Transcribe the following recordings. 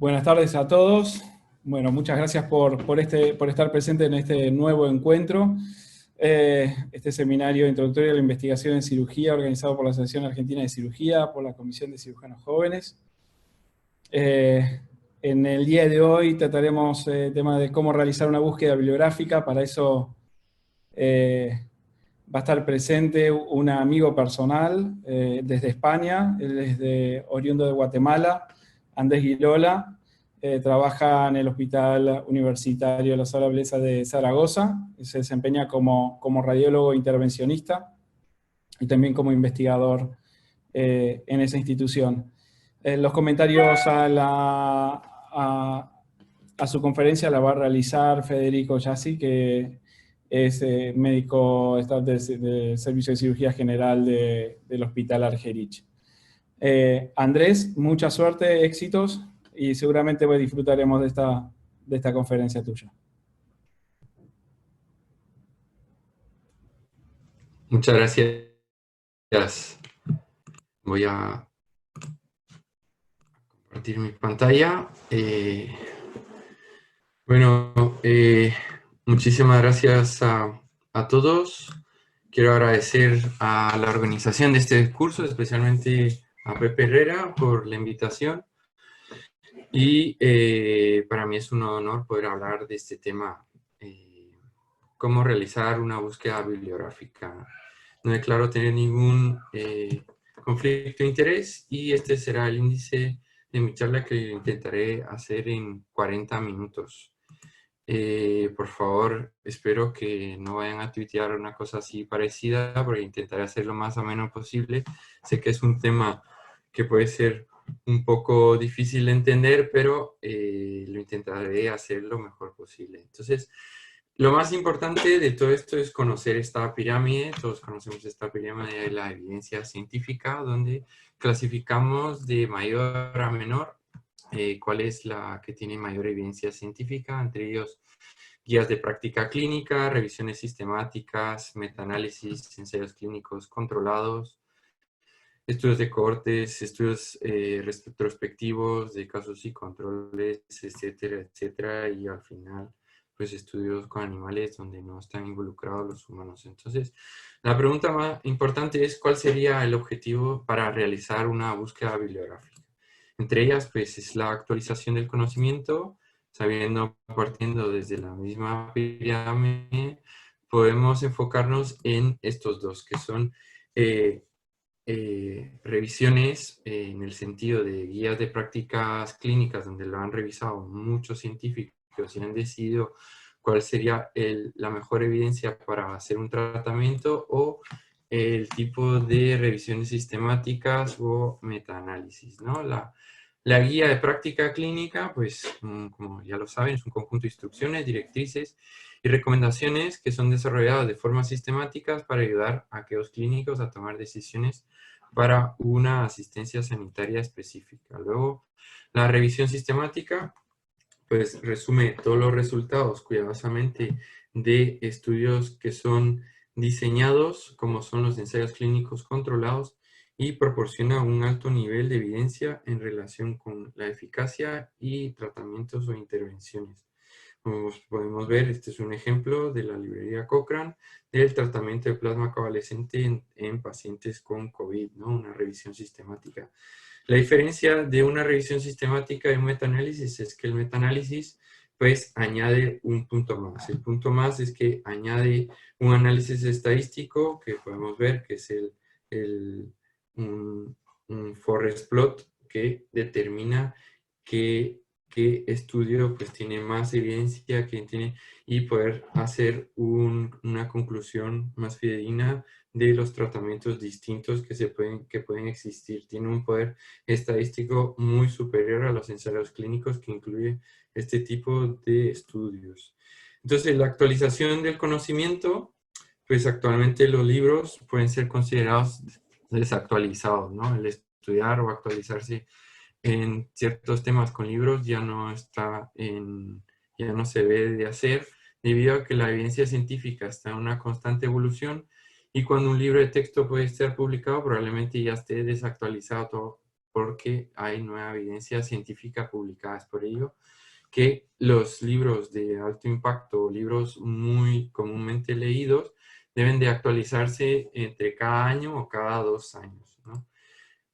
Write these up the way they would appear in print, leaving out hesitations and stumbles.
Buenas tardes a todos. Bueno, muchas gracias por estar presente en este nuevo encuentro. Este seminario introductorio a la investigación en cirugía, organizado por la Asociación Argentina de Cirugía, por la Comisión de Cirujanos Jóvenes. En el día de hoy trataremos el tema de cómo realizar una búsqueda bibliográfica. Para eso va a estar presente un amigo personal desde España. Él es oriundo de Guatemala, Andrés Guilola. Trabaja en el Hospital Universitario La Sala Blesa de Zaragoza. Se desempeña como radiólogo intervencionista y también como investigador en esa institución. Los comentarios a su conferencia la va a realizar Federico Yassi, que es médico del Servicio de Cirugía General del Hospital Argerich. Andrés, mucha suerte, éxitos, y seguramente disfrutaremos de esta conferencia tuya. Muchas gracias. Voy a compartir mi pantalla. Muchísimas gracias a todos. Quiero agradecer a la organización de este curso, especialmente a Pepe Herrera por la invitación. Y para mí es un honor poder hablar de este tema, cómo realizar una búsqueda bibliográfica. No declaro tener ningún conflicto de interés y este será el índice de mi charla que intentaré hacer en 40 minutos. Por favor, espero que no vayan a tuitear una cosa así parecida, porque intentaré hacer lo más ameno posible. Sé que es un tema que puede ser un poco difícil de entender, pero lo intentaré hacer lo mejor posible. Entonces, lo más importante de todo esto es conocer esta pirámide. Todos conocemos esta pirámide de la evidencia científica, donde clasificamos de mayor a menor cuál es la que tiene mayor evidencia científica, entre ellos guías de práctica clínica, revisiones sistemáticas, metaanálisis, ensayos clínicos controlados, estudios de cohortes, estudios retrospectivos de casos y controles, etcétera, etcétera, y al final, pues estudios con animales donde no están involucrados los humanos. Entonces, la pregunta más importante es ¿cuál sería el objetivo para realizar una búsqueda bibliográfica? Entre ellas, pues, es la actualización del conocimiento, partiendo desde la misma pirámide, podemos enfocarnos en estos dos, que son revisiones en el sentido de guías de prácticas clínicas, donde lo han revisado muchos científicos y han decidido cuál sería la mejor evidencia para hacer un tratamiento, o el tipo de revisiones sistemáticas o metaanálisis, ¿no? La guía de práctica clínica, pues, como ya lo saben, es un conjunto de instrucciones, directrices y recomendaciones que son desarrolladas de forma sistemática para ayudar a aquellos clínicos a tomar decisiones para una asistencia sanitaria específica. Luego, la revisión sistemática, pues, resume todos los resultados cuidadosamente de estudios que son diseñados, como son los ensayos clínicos controlados, y proporciona un alto nivel de evidencia en relación con la eficacia y tratamientos o intervenciones. Como podemos ver, este es un ejemplo de la librería Cochrane del tratamiento de plasma convalescente en pacientes con COVID, ¿no? Una revisión sistemática. La diferencia de una revisión sistemática y un metaanálisis es que el metaanálisis, pues, añade un punto más. El punto más es que añade un análisis estadístico que podemos ver que es un forest plot que determina qué estudio pues tiene más evidencia, y poder hacer una conclusión más fidedigna de los tratamientos distintos que pueden existir. Tiene un poder estadístico muy superior a los ensayos clínicos que incluye este tipo de estudios. Entonces, la actualización del conocimiento, pues actualmente los libros pueden ser considerados desactualizados, ¿no? El estudiar o actualizarse en ciertos temas con libros ya no se debe de hacer, debido a que la evidencia científica está en una constante evolución, y cuando un libro de texto puede ser publicado, probablemente ya esté desactualizado porque hay nueva evidencia científica publicada. Es por ello que los libros de alto impacto, libros muy comúnmente leídos, deben de actualizarse entre cada año o cada 2 años, ¿no?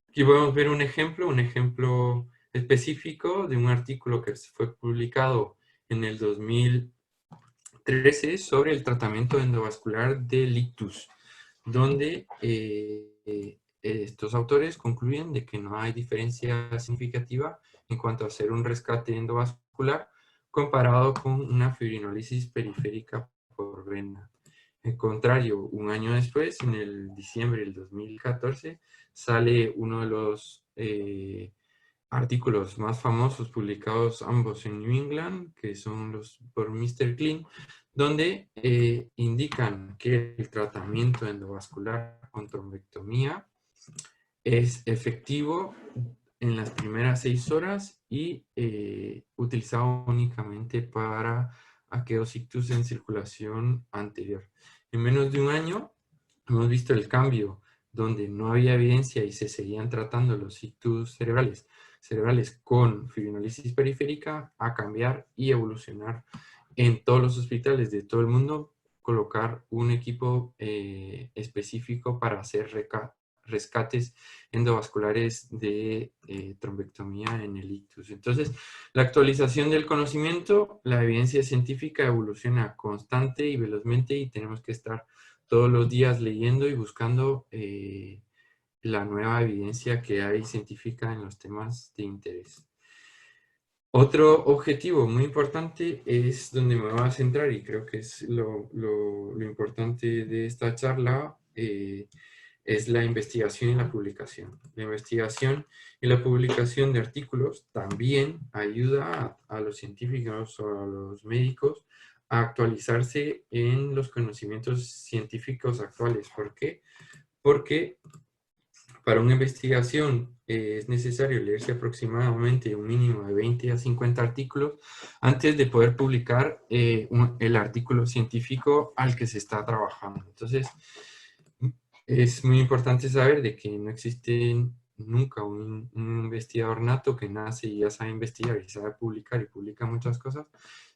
Aquí podemos ver un ejemplo específico de un artículo que fue publicado en el 2013 sobre el tratamiento endovascular del ictus, donde estos autores concluyen de que no hay diferencia significativa en cuanto a hacer un rescate endovascular comparado con una fibrinólisis periférica por vena. En contrario, un año después, en el diciembre del 2014, sale uno de los artículos más famosos publicados ambos en New England, que son los por Mr. Clean, donde indican que el tratamiento endovascular con trombectomía es efectivo en las primeras 6 horas y utilizado únicamente para aquellos ictus en circulación anterior. En menos de un año hemos visto el cambio donde no había evidencia y se seguían tratando los ictus cerebrales con fibrinólisis periférica a cambiar y evolucionar en todos los hospitales de todo el mundo, colocar un equipo específico para hacer rescates endovasculares de trombectomía en el ictus. Entonces, la actualización del conocimiento, la evidencia científica evoluciona constante y velozmente y tenemos que estar todos los días leyendo y buscando la nueva evidencia que hay científica en los temas de interés. Otro objetivo muy importante es donde me voy a centrar y creo que es lo importante de esta charla, es la investigación y la publicación. La investigación y la publicación de artículos también ayuda a los científicos o a los médicos a actualizarse en los conocimientos científicos actuales. ¿Por qué? Porque para una investigación es necesario leerse aproximadamente un mínimo de 20 a 50 artículos antes de poder publicar el artículo científico al que se está trabajando. Entonces, es muy importante saber de que no existe nunca un investigador nato que nace y ya sabe investigar y sabe publicar y publica muchas cosas.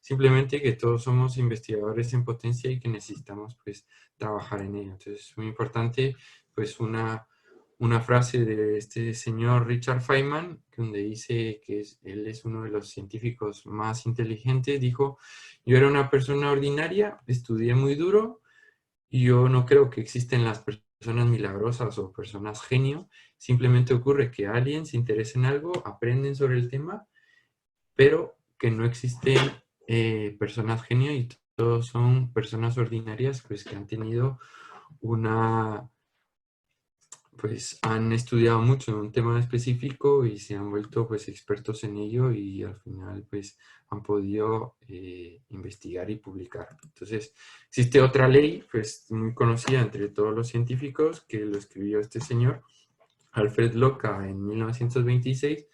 Simplemente que todos somos investigadores en potencia y que necesitamos pues trabajar en ello. Entonces es muy importante pues una frase de este señor Richard Feynman, donde dice que él es uno de los científicos más inteligentes. Dijo: yo era una persona ordinaria, estudié muy duro, y yo no creo que existen las personas milagrosas o personas genio. Simplemente ocurre que alguien se interesa en algo, aprenden sobre el tema, pero que no existen personas genio y todos son personas ordinarias pues que han tenido pues han estudiado mucho en un tema específico y se han vuelto pues expertos en ello y al final pues han podido investigar y publicar. Entonces existe otra ley pues muy conocida entre todos los científicos que lo escribió este señor Alfred Loca en 1926,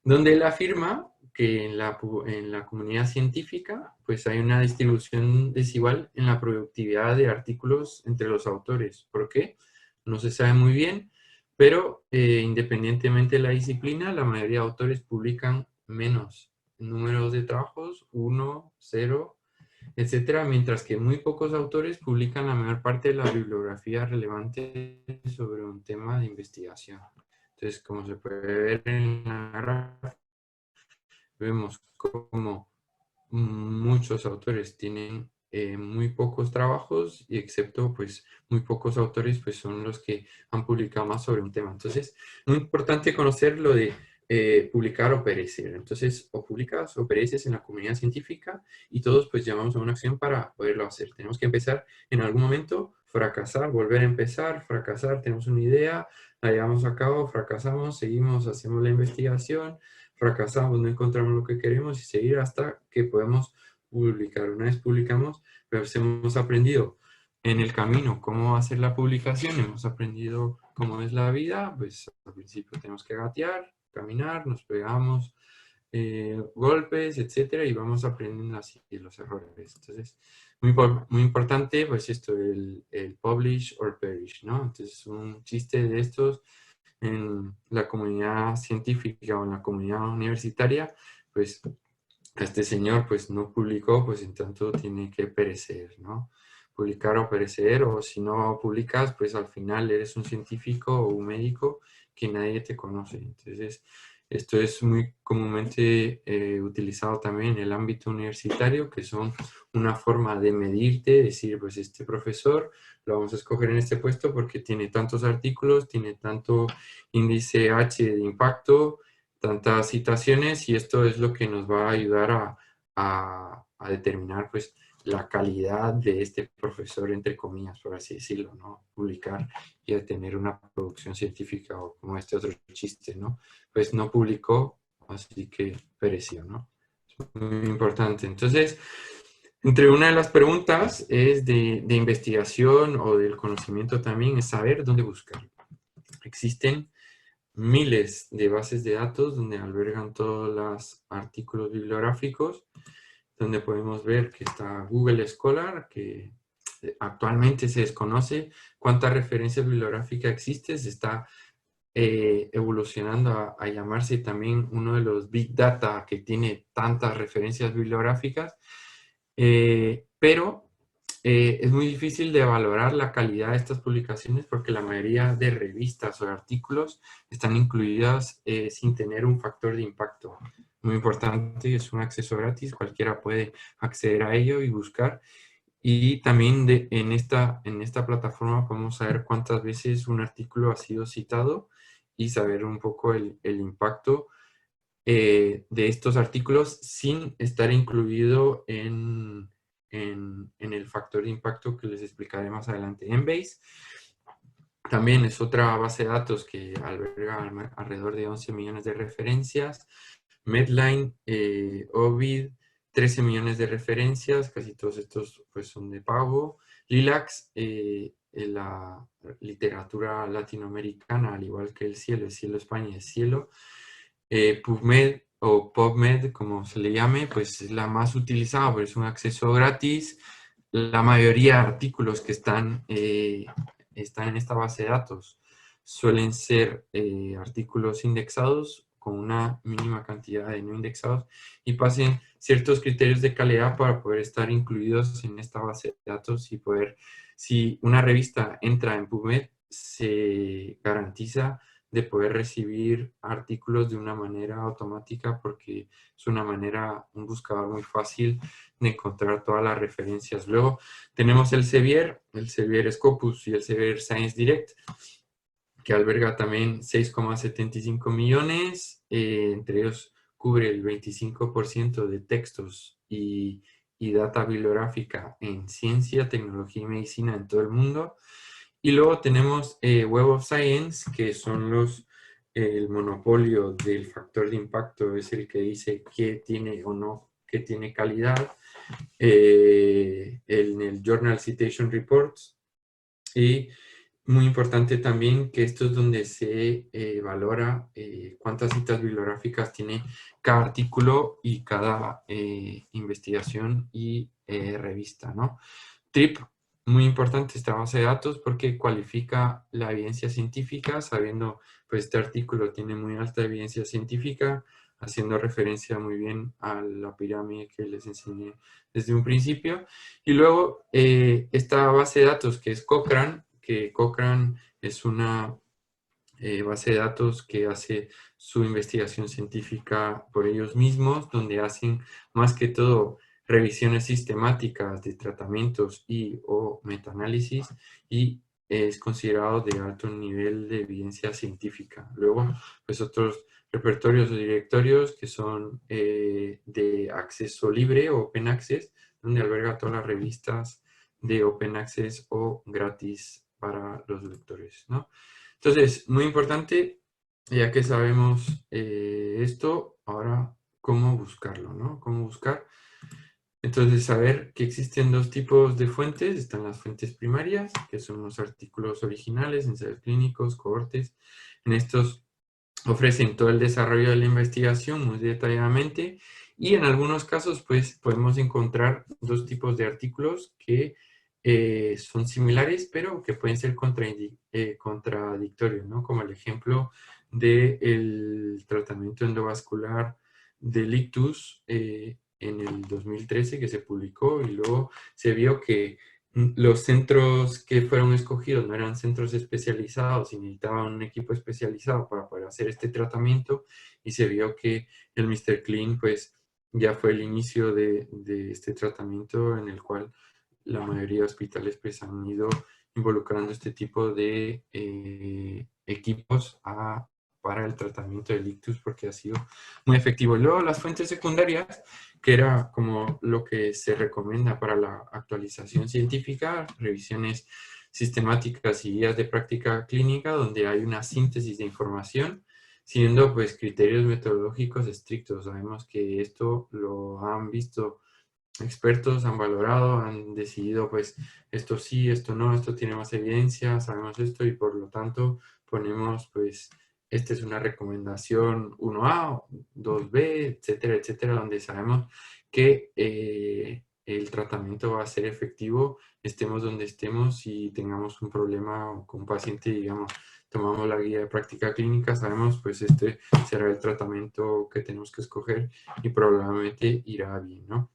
donde él afirma que en la comunidad científica pues hay una distribución desigual en la productividad de artículos entre los autores. ¿Por qué? No se sabe muy bien, pero independientemente de la disciplina, la mayoría de autores publican menos números de trabajos, 1, 0, etcétera, mientras que muy pocos autores publican la mayor parte de la bibliografía relevante sobre un tema de investigación. Entonces, como se puede ver en la gráfica, vemos como muchos autores tienen muy pocos trabajos y excepto pues muy pocos autores pues son los que han publicado más sobre un tema. Entonces, muy importante conocer lo de publicar o perecer. Entonces, o publicas o pereces en la comunidad científica y todos pues llamamos a una acción para poderlo hacer. Tenemos que empezar en algún momento, fracasar, volver a empezar, fracasar, tenemos una idea, la llevamos a cabo, fracasamos, seguimos, hacemos la investigación, fracasamos, no encontramos lo que queremos y seguir hasta que podemos publicar. Una vez publicamos, pues hemos aprendido en el camino cómo hacer la publicación, hemos aprendido cómo es la vida, pues al principio tenemos que gatear, caminar, nos pegamos golpes, etcétera, y vamos aprendiendo así los errores. Entonces, muy importante, pues esto, el publish or perish, ¿no? Entonces, un chiste de estos en la comunidad científica o en la comunidad universitaria, pues este señor pues no publicó, pues en tanto tiene que perecer, ¿no? Publicar o perecer, o si no publicas, pues al final eres un científico o un médico que nadie te conoce. Entonces, esto es muy comúnmente utilizado también en el ámbito universitario, que son una forma de medirte, decir, pues este profesor lo vamos a escoger en este puesto porque tiene tantos artículos, tiene tanto índice H de impacto, tantas citaciones, y esto es lo que nos va a ayudar a determinar pues la calidad de este profesor, entre comillas, por así decirlo, ¿no? Publicar y a tener una producción científica, o como este otro chiste, ¿no? Pues no publicó, así que pereció, ¿no? Es muy importante. Entonces, entre una de las preguntas es de investigación o del conocimiento también, es saber dónde buscar. Existen miles de bases de datos donde albergan todos los artículos bibliográficos, donde podemos ver que está Google Scholar, que actualmente se desconoce cuántas referencias bibliográficas existen, se está evolucionando a llamarse también uno de los Big Data que tiene tantas referencias bibliográficas, pero es muy difícil de valorar la calidad de estas publicaciones porque la mayoría de revistas o de artículos están incluidas sin tener un factor de impacto. Muy importante, es un acceso gratis, cualquiera puede acceder a ello y buscar. Y también en esta plataforma podemos saber cuántas veces un artículo ha sido citado y saber un poco el impacto de estos artículos sin estar incluido en el factor de impacto que les explicaré más adelante. Embase también es otra base de datos que alberga alrededor de 11 millones de referencias. Medline, Ovid, 13 millones de referencias, casi todos estos pues, son de pago. Lilacs, la literatura latinoamericana, al igual que el Cielo España es Cielo. PubMed o PubMed, como se le llame, pues es la más utilizada, pero es un acceso gratis. La mayoría de artículos que están en esta base de datos suelen ser artículos indexados con una mínima cantidad de no indexados y pasen ciertos criterios de calidad para poder estar incluidos en esta base de datos y poder, si una revista entra en PubMed, se garantiza de poder recibir artículos de una manera automática porque es una manera, un buscador muy fácil de encontrar todas las referencias. Luego tenemos el Sevier Scopus y el Sevier Science Direct, que alberga también 6,75 millones, entre ellos cubre el 25% de textos y data bibliográfica en ciencia, tecnología y medicina en todo el mundo. Y luego tenemos Web of Science, que son el monopolio del factor de impacto, es el que dice qué tiene o no, qué tiene calidad, en el Journal Citation Reports. Y muy importante también que esto es donde se valora cuántas citas bibliográficas tiene cada artículo y cada investigación y revista, ¿no? TRIP, muy importante esta base de datos porque cualifica la evidencia científica, sabiendo, pues este artículo tiene muy alta evidencia científica, haciendo referencia muy bien a la pirámide que les enseñé desde un principio. Y luego, esta base de datos que es Cochrane, que Cochrane es una base de datos que hace su investigación científica por ellos mismos, donde hacen más que todo revisiones sistemáticas de tratamientos y o metaanálisis, y es considerado de alto nivel de evidencia científica. Luego, pues otros repertorios o directorios que son de acceso libre o open access, donde alberga todas las revistas de open access o gratis para los lectores, ¿no? Entonces, muy importante, ya que sabemos esto, ahora cómo buscarlo, ¿no? Cómo buscar. Entonces, saber que existen dos tipos de fuentes. Están las fuentes primarias, que son los artículos originales, ensayos clínicos, cohortes. En estos ofrecen todo el desarrollo de la investigación muy detalladamente, y en algunos casos, pues, podemos encontrar dos tipos de artículos que son similares, pero que pueden ser contradictorios, ¿no? Como el ejemplo del tratamiento endovascular del ictus en el 2013 que se publicó, y luego se vio que los centros que fueron escogidos no eran centros especializados y necesitaban un equipo especializado para poder hacer este tratamiento, y se vio que el Mr. Clean pues ya fue el inicio de este tratamiento en el cual la mayoría de hospitales pues han ido involucrando este tipo de equipos para el tratamiento del ictus, porque ha sido muy efectivo. Luego las fuentes secundarias, que era como lo que se recomienda para la actualización científica, revisiones sistemáticas y guías de práctica clínica, donde hay una síntesis de información, siguiendo pues criterios metodológicos estrictos. Sabemos que esto lo han visto expertos, han valorado, han decidido pues esto sí, esto no, esto tiene más evidencia, sabemos esto, y por lo tanto ponemos pues esta es una recomendación 1A, 2B, etcétera, etcétera, donde sabemos que el tratamiento va a ser efectivo, estemos donde estemos y tengamos un problema con un paciente, digamos, tomamos la guía de práctica clínica, sabemos pues este será el tratamiento que tenemos que escoger y probablemente irá bien, ¿no?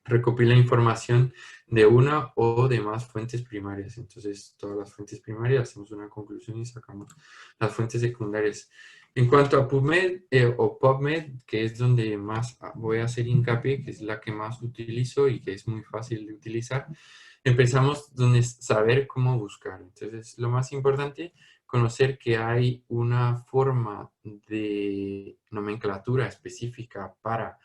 Recopila información de una o de más fuentes primarias. Entonces, todas las fuentes primarias, hacemos una conclusión y sacamos las fuentes secundarias. En cuanto a PubMed o PubMed, que es donde más voy a hacer hincapié, que es la que más utilizo y que es muy fácil de utilizar, empezamos donde saber cómo buscar. Entonces, lo más importante, conocer que hay una forma de nomenclatura específica para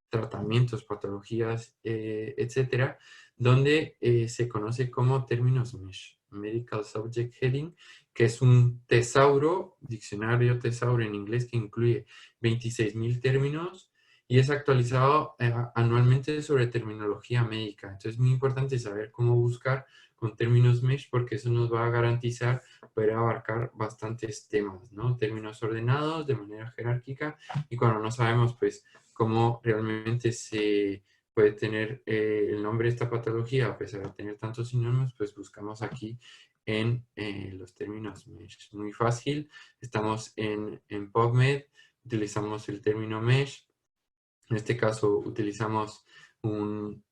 tratamientos, patologías, etcétera, donde se conoce como términos MeSH, Medical Subject Heading, que es un tesauro, diccionario tesauro en inglés, que incluye 26.000 términos y es actualizado anualmente sobre terminología médica. Entonces es muy importante saber cómo buscar con términos MeSH, porque eso nos va a garantizar poder abarcar bastantes temas, ¿no? Términos ordenados de manera jerárquica, y cuando no sabemos, pues, cómo realmente se puede tener el nombre de esta patología, a pesar de tener tantos sinónimos, pues buscamos aquí en los términos MeSH. Muy fácil, estamos en PubMed, utilizamos el término MeSH, en este caso utilizamos un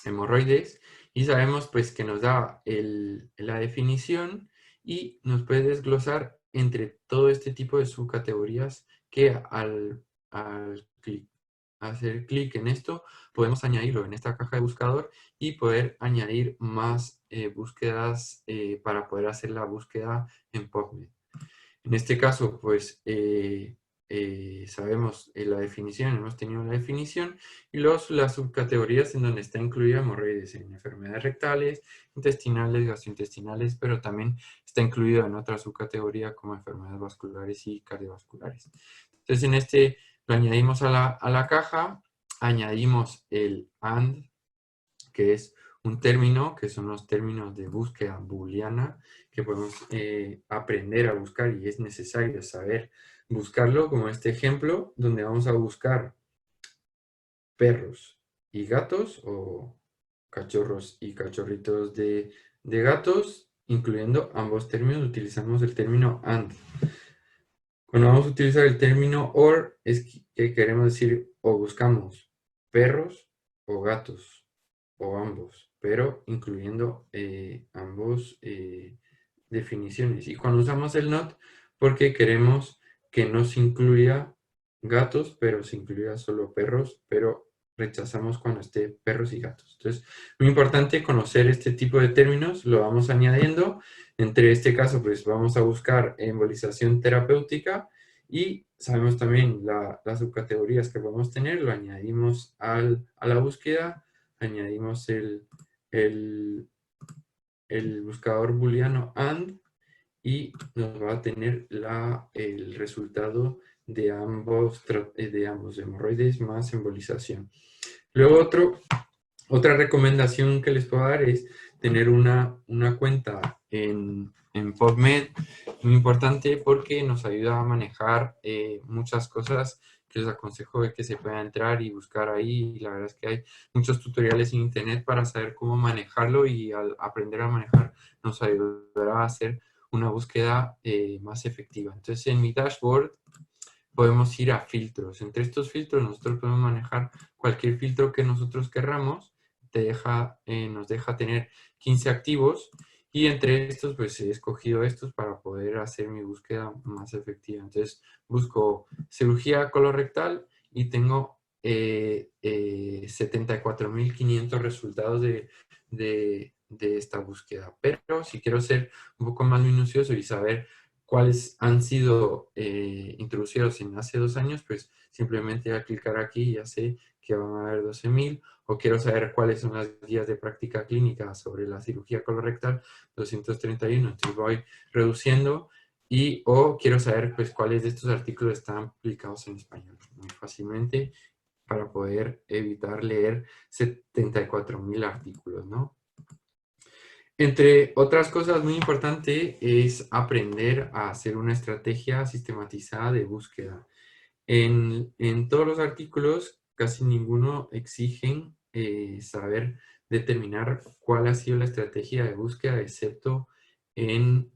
hemorroides, y sabemos pues que nos da la definición y nos puede desglosar entre todo este tipo de subcategorías que al hacer clic en esto podemos añadirlo en esta caja de buscador y poder añadir más búsquedas para poder hacer la búsqueda en PubMed. En este caso, pues, sabemos la definición, hemos tenido la definición, y las subcategorías en donde está incluida hemorroides en enfermedades rectales, intestinales, gastrointestinales, pero también está incluido en otra subcategoría como enfermedades vasculares y cardiovasculares. Entonces, en este lo añadimos a la caja, añadimos el AND, que es un término, que son los términos de búsqueda booleana, que podemos aprender a buscar, y es necesario saber buscarlo, como este ejemplo, donde vamos a buscar perros y gatos, o cachorros y cachorritos de gatos, incluyendo ambos términos, utilizamos el término AND. Cuando vamos a utilizar el término OR, es que queremos decir o buscamos perros o gatos, o ambos, pero incluyendo ambos definiciones. Y cuando usamos el NOT, porque queremos que no se incluya gatos, pero se incluya solo perros, pero rechazamos cuando esté perros y gatos. Entonces, muy importante conocer este tipo de términos, lo vamos añadiendo. Entre este caso, pues vamos a buscar embolización terapéutica, y sabemos también las subcategorías que podemos tener, lo añadimos a la búsqueda, añadimos el buscador booleano AND, y nos va a tener el resultado de ambos hemorroides más embolización. Luego otra recomendación que les puedo dar es tener una cuenta en PubMed, muy importante porque nos ayuda a manejar muchas cosas que les aconsejo de que se pueda entrar y buscar ahí. Y la verdad es que hay muchos tutoriales en internet para saber cómo manejarlo, y al aprender a manejar nos ayudará a hacer una búsqueda más efectiva. Entonces, en mi dashboard podemos ir a filtros. Entre estos filtros nosotros podemos manejar cualquier filtro que nosotros querramos. Nos deja tener 15 activos, y entre estos pues he escogido estos para poder hacer mi búsqueda más efectiva. Entonces busco cirugía colorectal y tengo 74.500 resultados de esta búsqueda. Pero si quiero ser un poco más minucioso y saber cuáles han sido introducidos en hace 2 años, pues simplemente voy a clicar aquí y ya sé que van a haber 12.000, o quiero saber cuáles son las guías de práctica clínica sobre la cirugía colorectal, 231, entonces voy reduciendo, o quiero saber pues cuáles de estos artículos están publicados en español, muy fácilmente, para poder evitar leer 74.000 artículos, ¿no? Entre otras cosas muy importante es aprender a hacer una estrategia sistematizada de búsqueda. En todos los artículos, casi ninguno exigen saber determinar cuál ha sido la estrategia de búsqueda, excepto en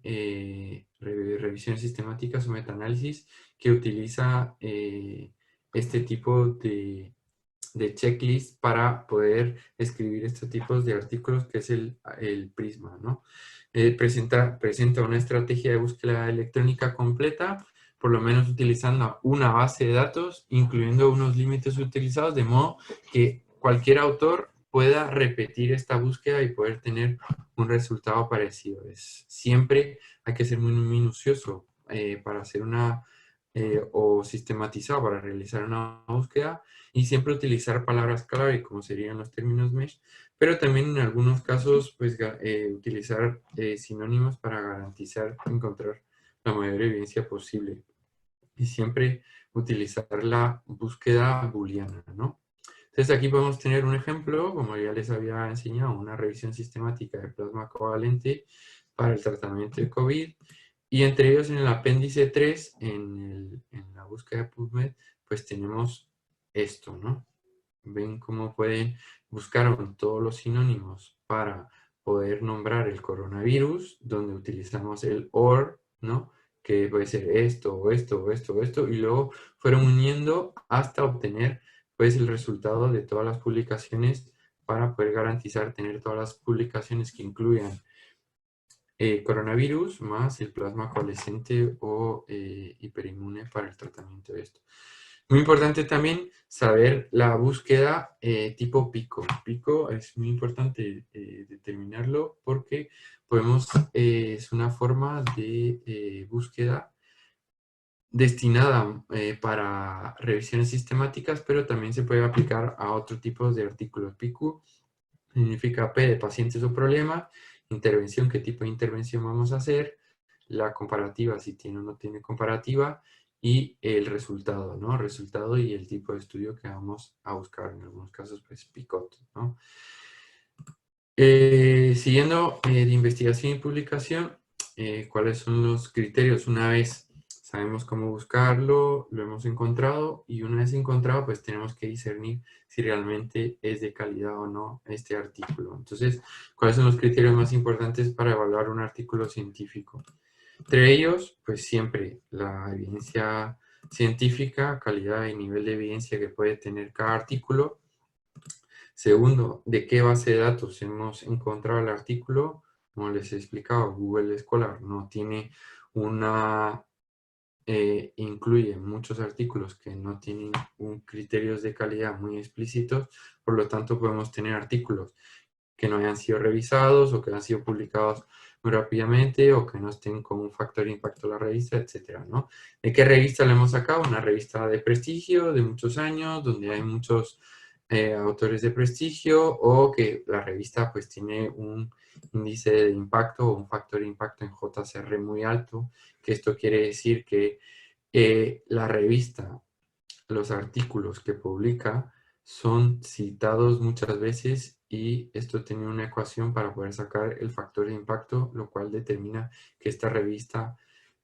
revisiones sistemáticas o metaanálisis, que utiliza este tipo de checklist para poder escribir estos tipos de artículos, que es el Prisma, ¿no? Presenta una estrategia de búsqueda electrónica completa, por lo menos utilizando una base de datos, incluyendo unos límites utilizados, de modo que cualquier autor pueda repetir esta búsqueda y poder tener un resultado parecido. Siempre hay que ser muy minucioso para hacer o sistematizado para realizar una búsqueda, y siempre utilizar palabras clave, como serían los términos mesh, pero también en algunos casos pues utilizar sinónimos para garantizar encontrar la mayor evidencia posible, y siempre utilizar la búsqueda booleana, ¿no? Entonces aquí podemos tener un ejemplo, como ya les había enseñado, una revisión sistemática de plasma covalente para el tratamiento de COVID, y entre ellos en el apéndice 3, en la búsqueda de PubMed, pues tenemos esto, ¿no? Ven cómo pueden buscar todos los sinónimos para poder nombrar el coronavirus, donde utilizamos el OR, ¿no? Que puede ser esto, o esto, o esto, o esto, y luego fueron uniendo hasta obtener pues el resultado de todas las publicaciones, para poder garantizar tener todas las publicaciones que incluyan coronavirus más el plasma coalescente o hiperinmune para el tratamiento de esto. Muy importante también saber la búsqueda tipo pico. Pico es muy importante determinarlo, porque es una forma de búsqueda destinada para revisiones sistemáticas, pero también se puede aplicar a otro tipo de artículos. PICU significa P de pacientes o problema, intervención, qué tipo de intervención vamos a hacer, la comparativa, si tiene o no tiene comparativa, y el resultado, ¿no? Resultado y el tipo de estudio que vamos a buscar, en algunos casos, pues PICOT, ¿no? Siguiendo de investigación y publicación, ¿cuáles son los criterios? Una vez sabemos cómo buscarlo, lo hemos encontrado, y una vez encontrado, pues tenemos que discernir si realmente es de calidad o no este artículo. Entonces, ¿cuáles son los criterios más importantes para evaluar un artículo científico? Entre ellos, pues siempre la evidencia científica, calidad y nivel de evidencia que puede tener cada artículo. Segundo, ¿de qué base de datos hemos encontrado el artículo? Como les he explicado, Google Scholar no tiene incluye muchos artículos que no tienen criterios de calidad muy explícitos, por lo tanto podemos tener artículos que no hayan sido revisados, o que han sido publicados muy rápidamente, o que no estén con un factor de impacto a la revista, etcétera, ¿no? ¿De qué revista la hemos sacado? Una revista de prestigio de muchos años, donde hay muchos autores de prestigio, o que la revista pues tiene un índice de impacto o un factor de impacto en JCR muy alto, que esto quiere decir que la revista, los artículos que publica son citados muchas veces y esto tiene una ecuación para poder sacar el factor de impacto, lo cual determina que esta revista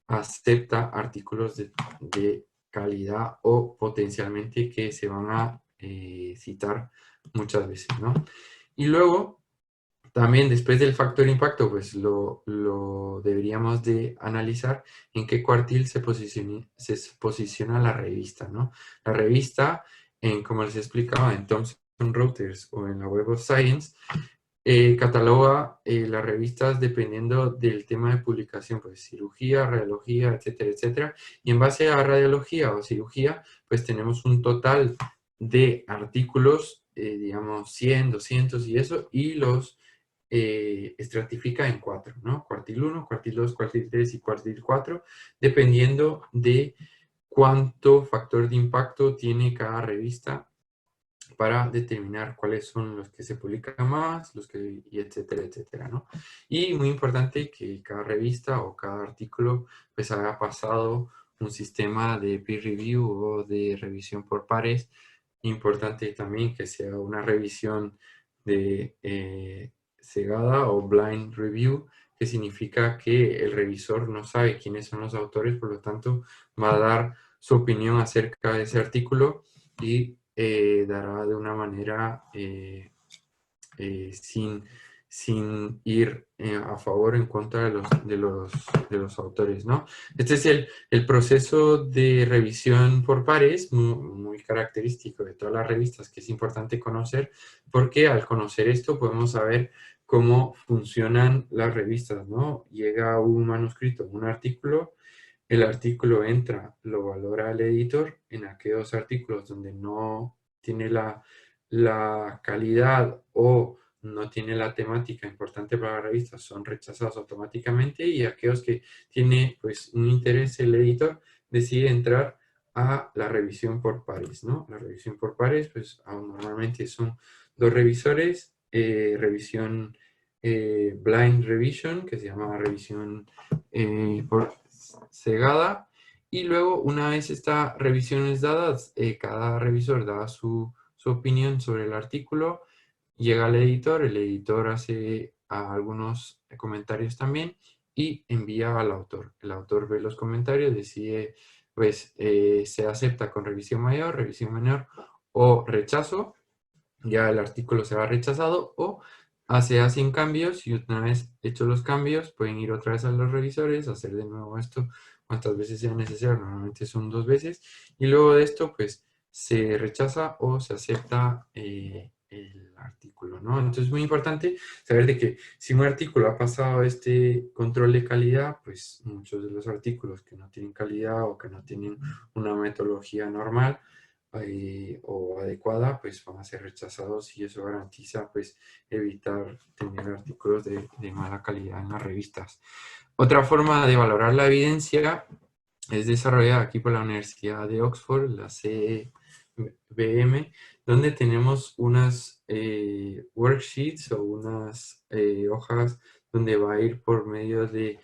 acepta artículos de calidad o potencialmente que se van a citar muchas veces, ¿no? Y luego, también después del factor impacto, pues lo deberíamos de analizar en qué cuartil se posiciona la revista, ¿no? La revista, como les explicaba, en Thomson Reuters o en la Web of Science, cataloga las revistas dependiendo del tema de publicación, pues cirugía, radiología, etcétera, etcétera. Y en base a radiología o cirugía, pues tenemos un total de artículos, digamos 100, 200 y eso, y los estratifica en 4, ¿no? Cuartil 1, cuartil 2, cuartil 3 y cuartil 4, dependiendo de cuánto factor de impacto tiene cada revista para determinar cuáles son los que se publican más, los que, y etcétera, etcétera, ¿no? Y muy importante que cada revista o cada artículo pues haya pasado un sistema de peer review o de revisión por pares. Importante también que sea una revisión de cegada o blind review, que significa que el revisor no sabe quiénes son los autores, por lo tanto va a dar su opinión acerca de ese artículo y dará de una manera sin ir a favor o en contra de los autores, ¿no? Este es el proceso de revisión por pares, muy característico de todas las revistas, que es importante conocer, porque al conocer esto podemos saber cómo funcionan las revistas, ¿no? Llega un manuscrito, un artículo, el artículo entra, lo valora el editor. En aquellos artículos donde no tiene la calidad o no tiene la temática importante para la revista, son rechazados automáticamente, y aquellos que tiene pues un interés el editor decide entrar a la revisión por pares, ¿no? La revisión por pares pues normalmente son 2 revisores, revisión blind revision, que se llama revisión por cegada, y luego una vez esta revisión es dada, cada revisor da su opinión sobre el artículo, llega al editor, el editor hace algunos comentarios también y envía al autor. El autor ve los comentarios, decide pues se acepta con revisión menor o rechazo, ya el artículo será rechazado, o se hacen cambios y una vez hechos los cambios pueden ir otra vez a los revisores, hacer de nuevo esto cuantas veces sea necesario, normalmente son 2 veces, y luego de esto pues se rechaza o se acepta el artículo, ¿no? Entonces es muy importante saber de que si un artículo ha pasado este control de calidad, pues muchos de los artículos que no tienen calidad o que no tienen una metodología normal o adecuada, pues van a ser rechazados, y eso garantiza pues evitar tener artículos de mala calidad en las revistas. Otra forma de valorar la evidencia es desarrollada aquí por la Universidad de Oxford, la CBM, donde tenemos unas worksheets o unas hojas donde va a ir por medio de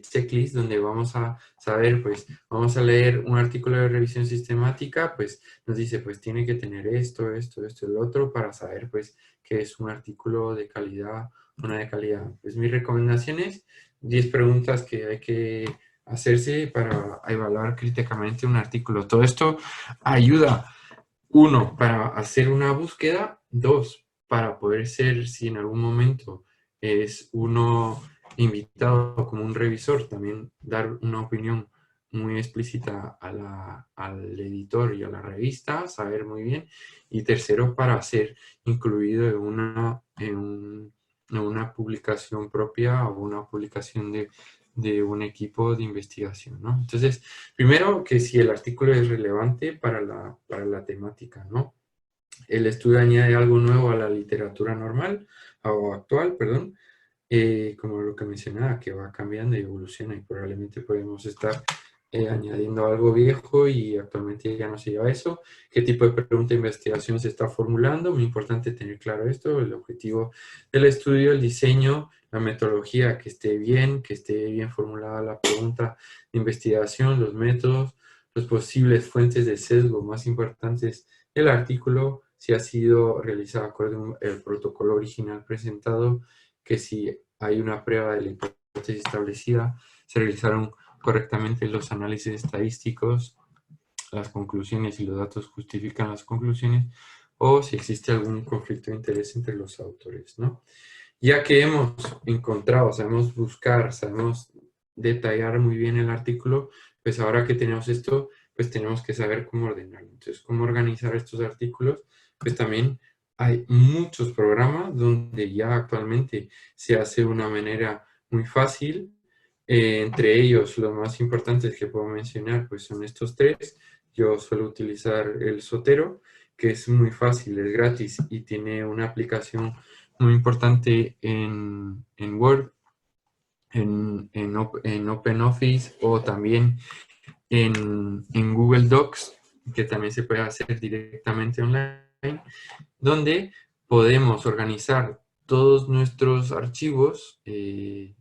checklist, donde vamos a saber, pues, vamos a leer un artículo de revisión sistemática, pues, nos dice, pues, tiene que tener esto, esto, esto, el otro, para saber, pues, que es un artículo de calidad, una de calidad. Pues, mis recomendaciones, 10 preguntas que hay que hacerse para evaluar críticamente un artículo. Todo esto ayuda, 1, para hacer una búsqueda, 2, para poder ser, si en algún momento es uno invitado como un revisor, también dar una opinión muy explícita al editor y a la revista, saber muy bien. Y tercero, para ser incluido en una publicación propia o una publicación de un equipo de investigación, ¿no? Entonces, primero, que si el artículo es relevante para la temática, ¿no? El estudio añade algo nuevo a la literatura normal, o actual, perdón, como lo que mencionaba, que va cambiando y evoluciona, y probablemente podemos estar añadiendo algo viejo y actualmente ya no se lleva eso. ¿Qué tipo de pregunta de investigación se está formulando? Muy importante tener claro esto, el objetivo del estudio, el diseño, la metodología, que esté bien formulada la pregunta de investigación, los métodos, los posibles fuentes de sesgo más importantes del artículo, si ha sido realizado de acuerdo al protocolo original presentado, que si hay una prueba de la hipótesis establecida, se realizaron correctamente los análisis estadísticos, las conclusiones y los datos justifican las conclusiones, o si existe algún conflicto de interés entre los autores, ¿no? Ya que hemos encontrado, sabemos buscar, sabemos detallar muy bien el artículo, pues ahora que tenemos esto, pues tenemos que saber cómo ordenarlo. Entonces, cómo organizar estos artículos, pues también hay muchos programas donde ya actualmente se hace de una manera muy fácil. Entre ellos, los más importantes que puedo mencionar, pues son estos tres. Yo suelo utilizar el Zotero, que es muy fácil, es gratis y tiene una aplicación muy importante en Word, en OpenOffice o también en Google Docs, que también se puede hacer directamente online, donde podemos organizar todos nuestros archivos de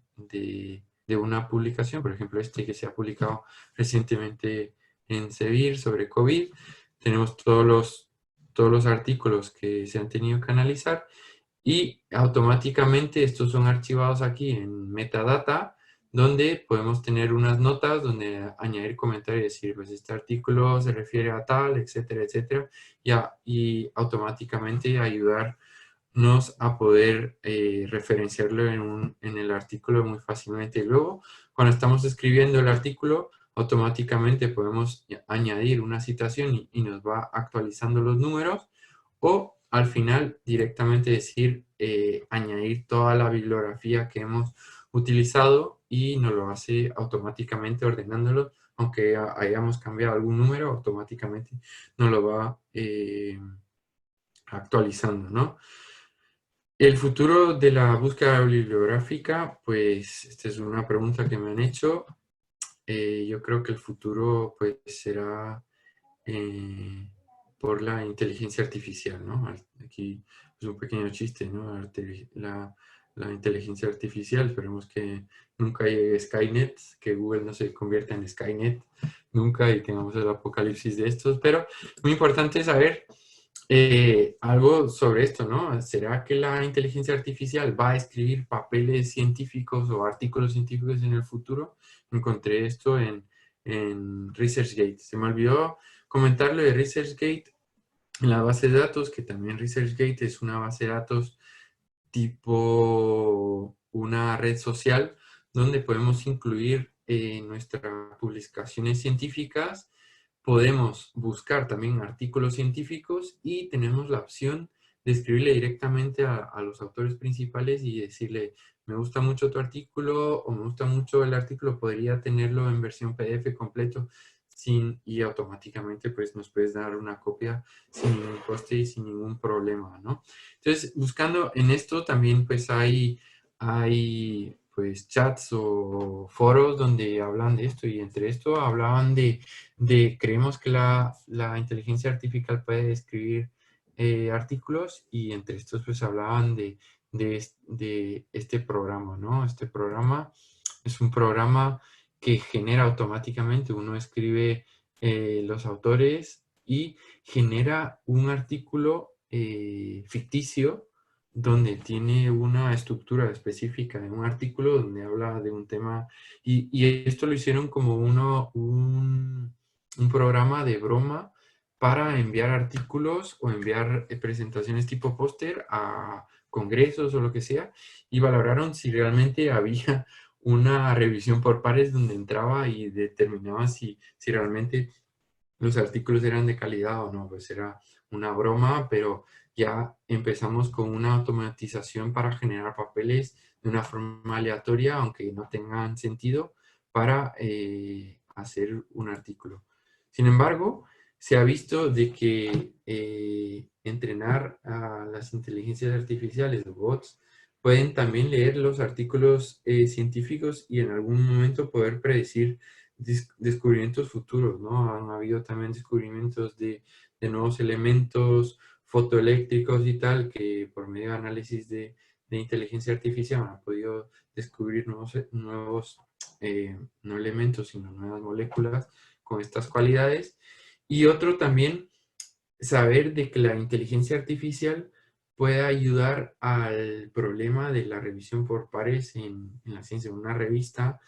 una publicación, por ejemplo este que se ha publicado recientemente en Sevir sobre COVID. Tenemos todos los artículos que se han tenido que analizar y automáticamente estos son archivados aquí en metadata, donde podemos tener unas notas donde añadir comentarios y decir, pues este artículo se refiere a tal, etcétera, etcétera, y automáticamente ayudarnos a poder referenciarlo en el artículo muy fácilmente. Y luego, cuando estamos escribiendo el artículo, automáticamente podemos añadir una citación y nos va actualizando los números, o al final directamente decir, añadir toda la bibliografía que hemos utilizado y nos lo hace automáticamente ordenándolo, aunque hayamos cambiado algún número, automáticamente nos lo va actualizando, ¿no? El futuro de la búsqueda bibliográfica, pues esta es una pregunta que me han hecho. Yo creo que el futuro pues será por la inteligencia artificial, ¿no? Aquí es un pequeño chiste, ¿no? La inteligencia artificial, esperemos que nunca llegue Skynet, que Google no se convierta en Skynet nunca y tengamos el apocalipsis de estos, pero muy importante saber algo sobre esto, ¿no? ¿Será que la inteligencia artificial va a escribir papeles científicos o artículos científicos en el futuro? Encontré esto en ResearchGate. Se me olvidó comentarlo de ResearchGate en la base de datos, que también ResearchGate es una base de datos tipo una red social donde podemos incluir nuestras publicaciones científicas. Podemos buscar también artículos científicos y tenemos la opción de escribirle directamente a los autores principales y decirle, me gusta mucho tu artículo o me gusta mucho el artículo, podría tenerlo en versión PDF completo y automáticamente pues nos puedes dar una copia sin ningún coste y sin ningún problema, ¿no? Entonces, buscando en esto también pues hay pues chats o foros donde hablan de esto y entre esto hablaban creemos que la inteligencia artificial puede escribir artículos y entre estos pues hablaban de este programa, ¿no? Este programa es un programa que genera automáticamente, uno escribe los autores y genera un artículo ficticio donde tiene una estructura específica en un artículo donde habla de un tema y esto lo hicieron como un programa de broma para enviar artículos o enviar presentaciones tipo póster a congresos o lo que sea, y valoraron si realmente había una revisión por pares donde entraba y determinaba si realmente los artículos eran de calidad o no. Pues era una broma, pero ya empezamos con una automatización para generar papeles de una forma aleatoria, aunque no tengan sentido, para hacer un artículo. Sin embargo, se ha visto de que entrenar a las inteligencias artificiales, bots, pueden también leer los artículos científicos y en algún momento poder predecir descubrimientos futuros, ¿no? Han habido también descubrimientos de nuevos elementos fotoeléctricos y tal, que por medio de análisis de inteligencia artificial han podido descubrir no elementos, sino nuevas moléculas con estas cualidades. Y otro también saber de que la inteligencia artificial puede ayudar al problema de la revisión por pares en la ciencia. Una revista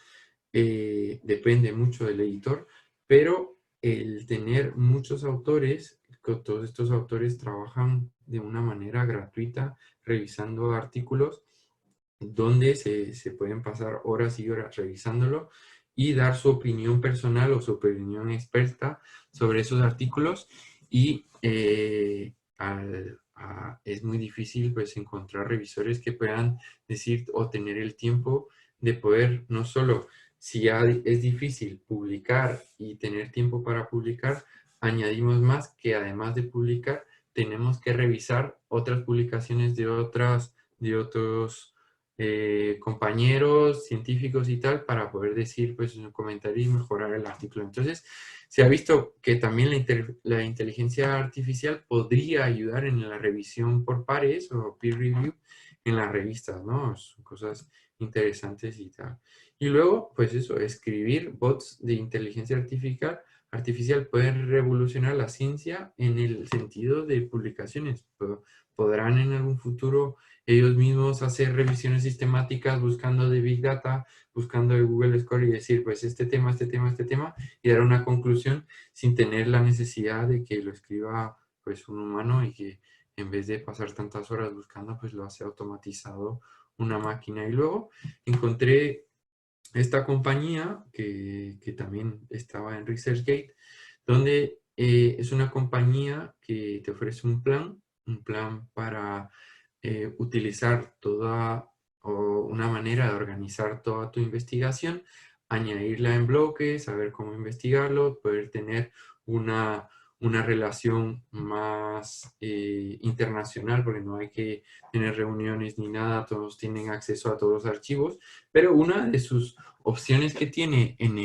depende mucho del editor, pero el tener muchos autores, que todos estos autores trabajan de una manera gratuita revisando artículos, donde se pueden pasar horas y horas revisándolo y dar su opinión personal o su opinión experta sobre esos artículos, y es muy difícil pues encontrar revisores que puedan decir o tener el tiempo de poder, no solo si ya es difícil publicar y tener tiempo para publicar, añadimos más que además de publicar tenemos que revisar otras publicaciones de otros compañeros científicos y tal, para poder decir pues un comentario y mejorar el artículo. Entonces, se ha visto que también la inteligencia artificial podría ayudar en la revisión por pares o peer review en las revistas, ¿no? Son cosas interesantes y tal. Y luego, pues eso, escribir bots de inteligencia artificial pueden revolucionar la ciencia en el sentido de publicaciones. Podrán en algún futuro ellos mismos hacer revisiones sistemáticas buscando de Big Data, buscando de Google Scholar y decir, pues este tema, y dar una conclusión sin tener la necesidad de que lo escriba pues un humano, y que en vez de pasar tantas horas buscando, pues lo hace automatizado una máquina. Y luego encontré esta compañía que también estaba en ResearchGate, donde es una compañía que te ofrece un plan para utilizar toda, o una manera de organizar toda tu investigación, añadirla en bloques, saber cómo investigarlo, poder tener una relación más internacional, porque no hay que tener reuniones ni nada, todos tienen acceso a todos los archivos, pero una de sus opciones que tiene en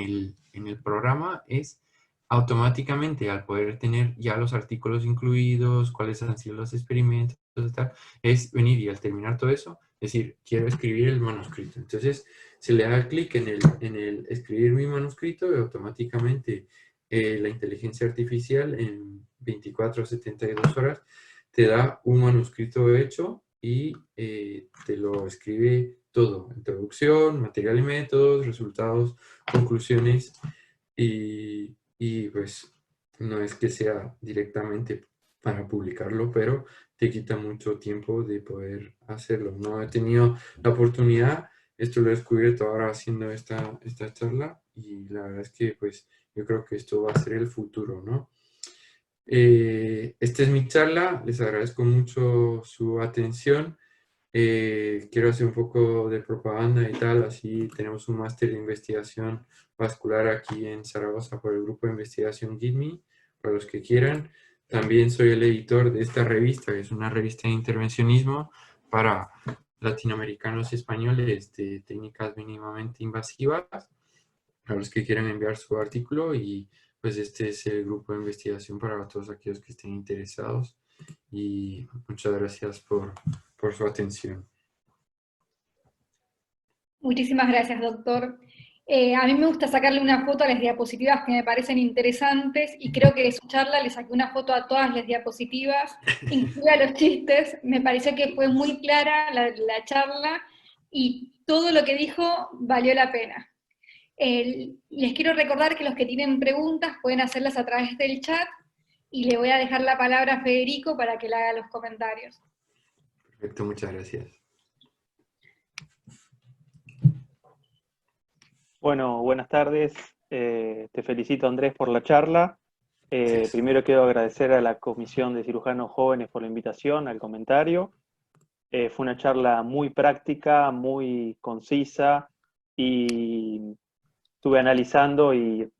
el programa es automáticamente, al poder tener ya los artículos incluidos, cuáles han sido los experimentos, tal, es venir y al terminar todo eso, decir, quiero escribir el manuscrito. Entonces, se le da clic en el escribir mi manuscrito y automáticamente la inteligencia artificial en 24 a 72 horas te da un manuscrito hecho y te lo escribe todo: introducción, material y métodos, resultados, conclusiones, y pues no es que sea directamente para publicarlo, pero te quita mucho tiempo de poder hacerlo. No he tenido la oportunidad, esto lo he descubierto ahora haciendo esta charla, y la verdad es que pues yo creo que esto va a ser el futuro, ¿no? Esta es mi charla, les agradezco mucho su atención. Quiero hacer un poco de propaganda y tal, así tenemos un máster de investigación vascular aquí en Zaragoza por el grupo de investigación GIDMI, para los que quieran. También soy el editor de esta revista, que es una revista de intervencionismo para latinoamericanos y españoles de técnicas mínimamente invasivas, para los que quieran enviar su artículo, y pues este es el grupo de investigación para todos aquellos que estén interesados, y muchas gracias por su atención. Muchísimas gracias, doctor. A mí me gusta sacarle una foto a las diapositivas que me parecen interesantes, y creo que de su charla le saqué una foto a todas las diapositivas, incluida los chistes. Me pareció que fue muy clara la charla, y todo lo que dijo valió la pena. Les quiero recordar que los que tienen preguntas pueden hacerlas a través del chat, y le voy a dejar la palabra a Federico para que le haga los comentarios. Perfecto, muchas gracias. Bueno, buenas tardes. Te felicito, Andrés, por la charla. Primero quiero agradecer a la Comisión de Cirujanos Jóvenes por la invitación, al comentario. Fue una charla muy práctica, muy concisa, y estuve analizando y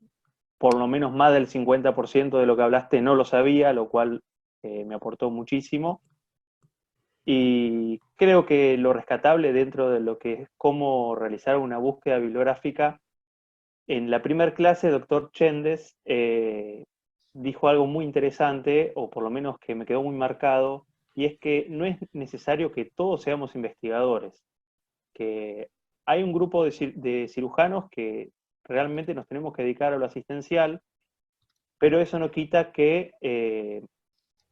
por lo menos más del 50% de lo que hablaste no lo sabía, lo cual me aportó muchísimo. Y creo que lo rescatable dentro de lo que es cómo realizar una búsqueda bibliográfica, en la primera clase, doctor Chendes dijo algo muy interesante, o por lo menos que me quedó muy marcado, y es que no es necesario que todos seamos investigadores, que hay un grupo de cirujanos que realmente nos tenemos que dedicar a lo asistencial, pero eso no quita que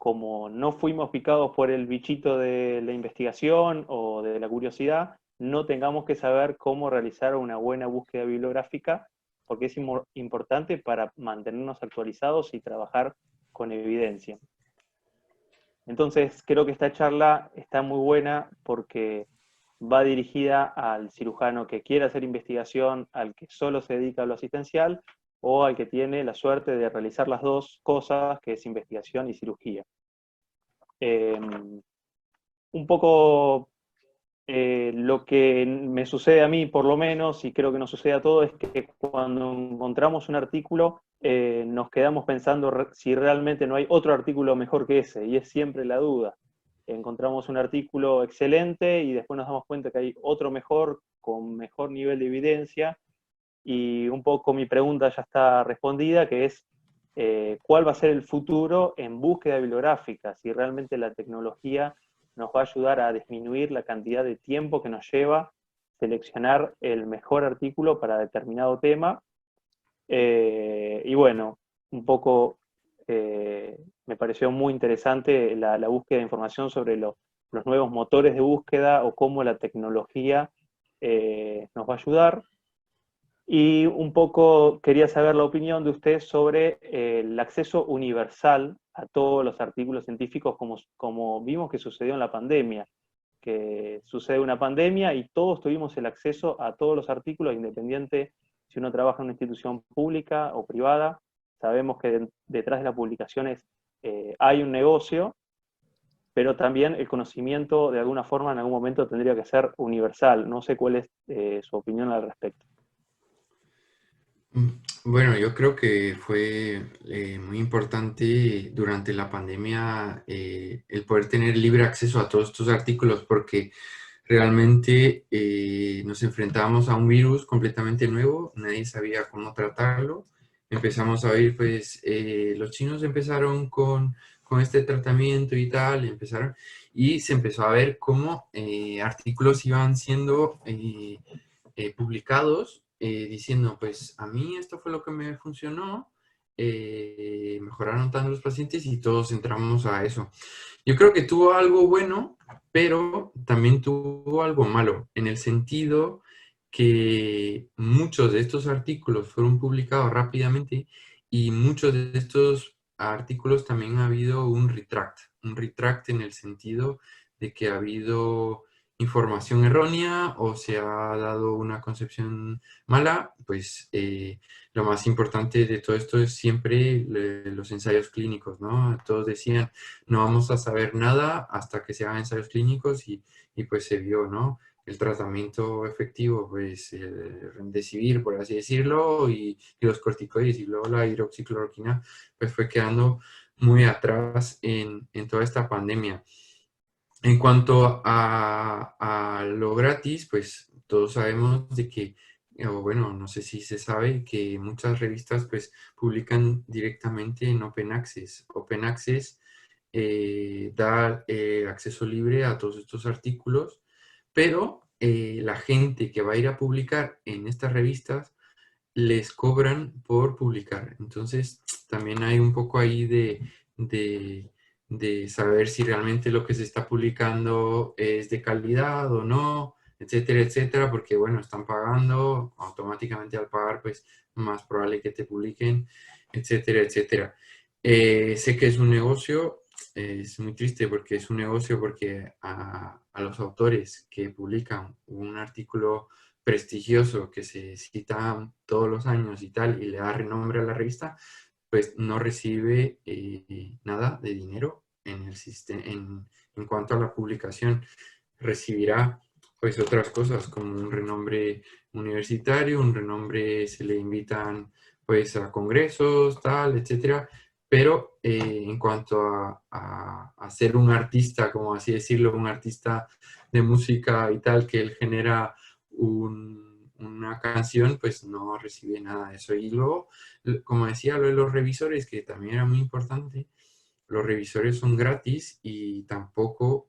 como no fuimos picados por el bichito de la investigación o de la curiosidad, no tengamos que saber cómo realizar una buena búsqueda bibliográfica, porque es importante para mantenernos actualizados y trabajar con evidencia. Entonces, creo que esta charla está muy buena porque va dirigida al cirujano que quiere hacer investigación, al que solo se dedica a lo asistencial, o al que tiene la suerte de realizar las dos cosas, que es investigación y cirugía. Un poco lo que me sucede a mí, por lo menos, y creo que nos sucede a todos, es que cuando encontramos un artículo, nos quedamos pensando si realmente no hay otro artículo mejor que ese, y es siempre la duda. Encontramos un artículo excelente y después nos damos cuenta que hay otro mejor, con mejor nivel de evidencia, y un poco mi pregunta ya está respondida, que es ¿cuál va a ser el futuro en búsqueda bibliográfica? Si realmente la tecnología nos va a ayudar a disminuir la cantidad de tiempo que nos lleva seleccionar el mejor artículo para determinado tema. Y bueno, un poco me pareció muy interesante la búsqueda de información sobre los nuevos motores de búsqueda o cómo la tecnología nos va a ayudar. Y un poco quería saber la opinión de usted sobre el acceso universal a todos los artículos científicos, como vimos que sucedió en la pandemia, que sucede una pandemia y todos tuvimos el acceso a todos los artículos, independiente si uno trabaja en una institución pública o privada. Sabemos que detrás de las publicaciones hay un negocio, pero también el conocimiento de alguna forma en algún momento tendría que ser universal. No sé cuál es su opinión al respecto. Bueno, yo creo que fue muy importante durante la pandemia el poder tener libre acceso a todos estos artículos, porque realmente nos enfrentábamos a un virus completamente nuevo, nadie sabía cómo tratarlo. Empezamos a ver, pues, los chinos empezaron con este tratamiento y tal, y se empezó a ver cómo artículos iban siendo publicados diciendo, pues a mí esto fue lo que me funcionó, mejoraron tanto los pacientes y todos entramos a eso. Yo creo que tuvo algo bueno, pero también tuvo algo malo, en el sentido que muchos de estos artículos fueron publicados rápidamente y muchos de estos artículos también ha habido un retract en el sentido de que ha habido información errónea o se ha dado una concepción mala. Pues lo más importante de todo esto es siempre los ensayos clínicos, ¿no? Todos decían, no vamos a saber nada hasta que se hagan ensayos clínicos y pues se vio, ¿no? El tratamiento efectivo, pues el remdesivir, por así decirlo, y los corticoides y luego la hidroxicloroquina, pues fue quedando muy atrás en toda esta pandemia. En cuanto a lo gratis, pues todos sabemos de que, o bueno, no sé si se sabe que muchas revistas pues publican directamente en Open Access. Open Access da acceso libre a todos estos artículos, pero la gente que va a ir a publicar en estas revistas les cobran por publicar. Entonces, también hay un poco ahí de saber si realmente lo que se está publicando es de calidad o no, etcétera, etcétera, porque, bueno, están pagando, automáticamente al pagar, pues, más probable que te publiquen, etcétera, etcétera. Sé que es un negocio, es muy triste porque es un negocio, porque a los autores que publican un artículo prestigioso que se cita todos los años y tal, y le da renombre a la revista, pues no recibe nada de dinero en el sistema. En cuanto a la publicación, recibirá pues otras cosas como un renombre universitario, un renombre, se le invitan pues a congresos, tal, etcétera. Pero en cuanto a ser un artista, como así decirlo, un artista de música y tal, que él genera una canción, pues no recibe nada de eso. Y luego, como decía, lo de los revisores, que también era muy importante, los revisores son gratis y tampoco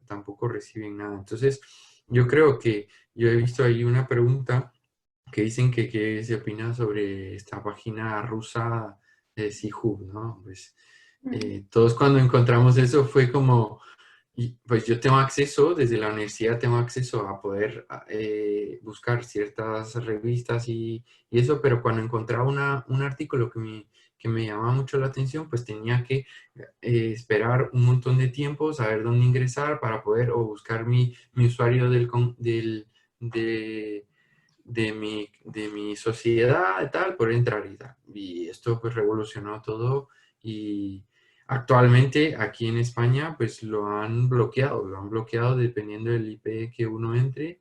reciben nada. Entonces, yo creo que yo he visto ahí una pregunta que dicen que qué se opina sobre esta página rusa de Sihub, ¿no? Pues Todos cuando encontramos eso fue como, pues yo tengo acceso, desde la universidad tengo acceso a poder buscar ciertas revistas y eso, pero cuando encontraba un artículo que me llamaba mucho la atención, pues tenía que esperar un montón de tiempo, saber dónde ingresar para poder o buscar mi usuario de mi sociedad y tal, por entrar y tal. Y esto pues revolucionó todo y actualmente aquí en España pues lo han bloqueado dependiendo del IP que uno entre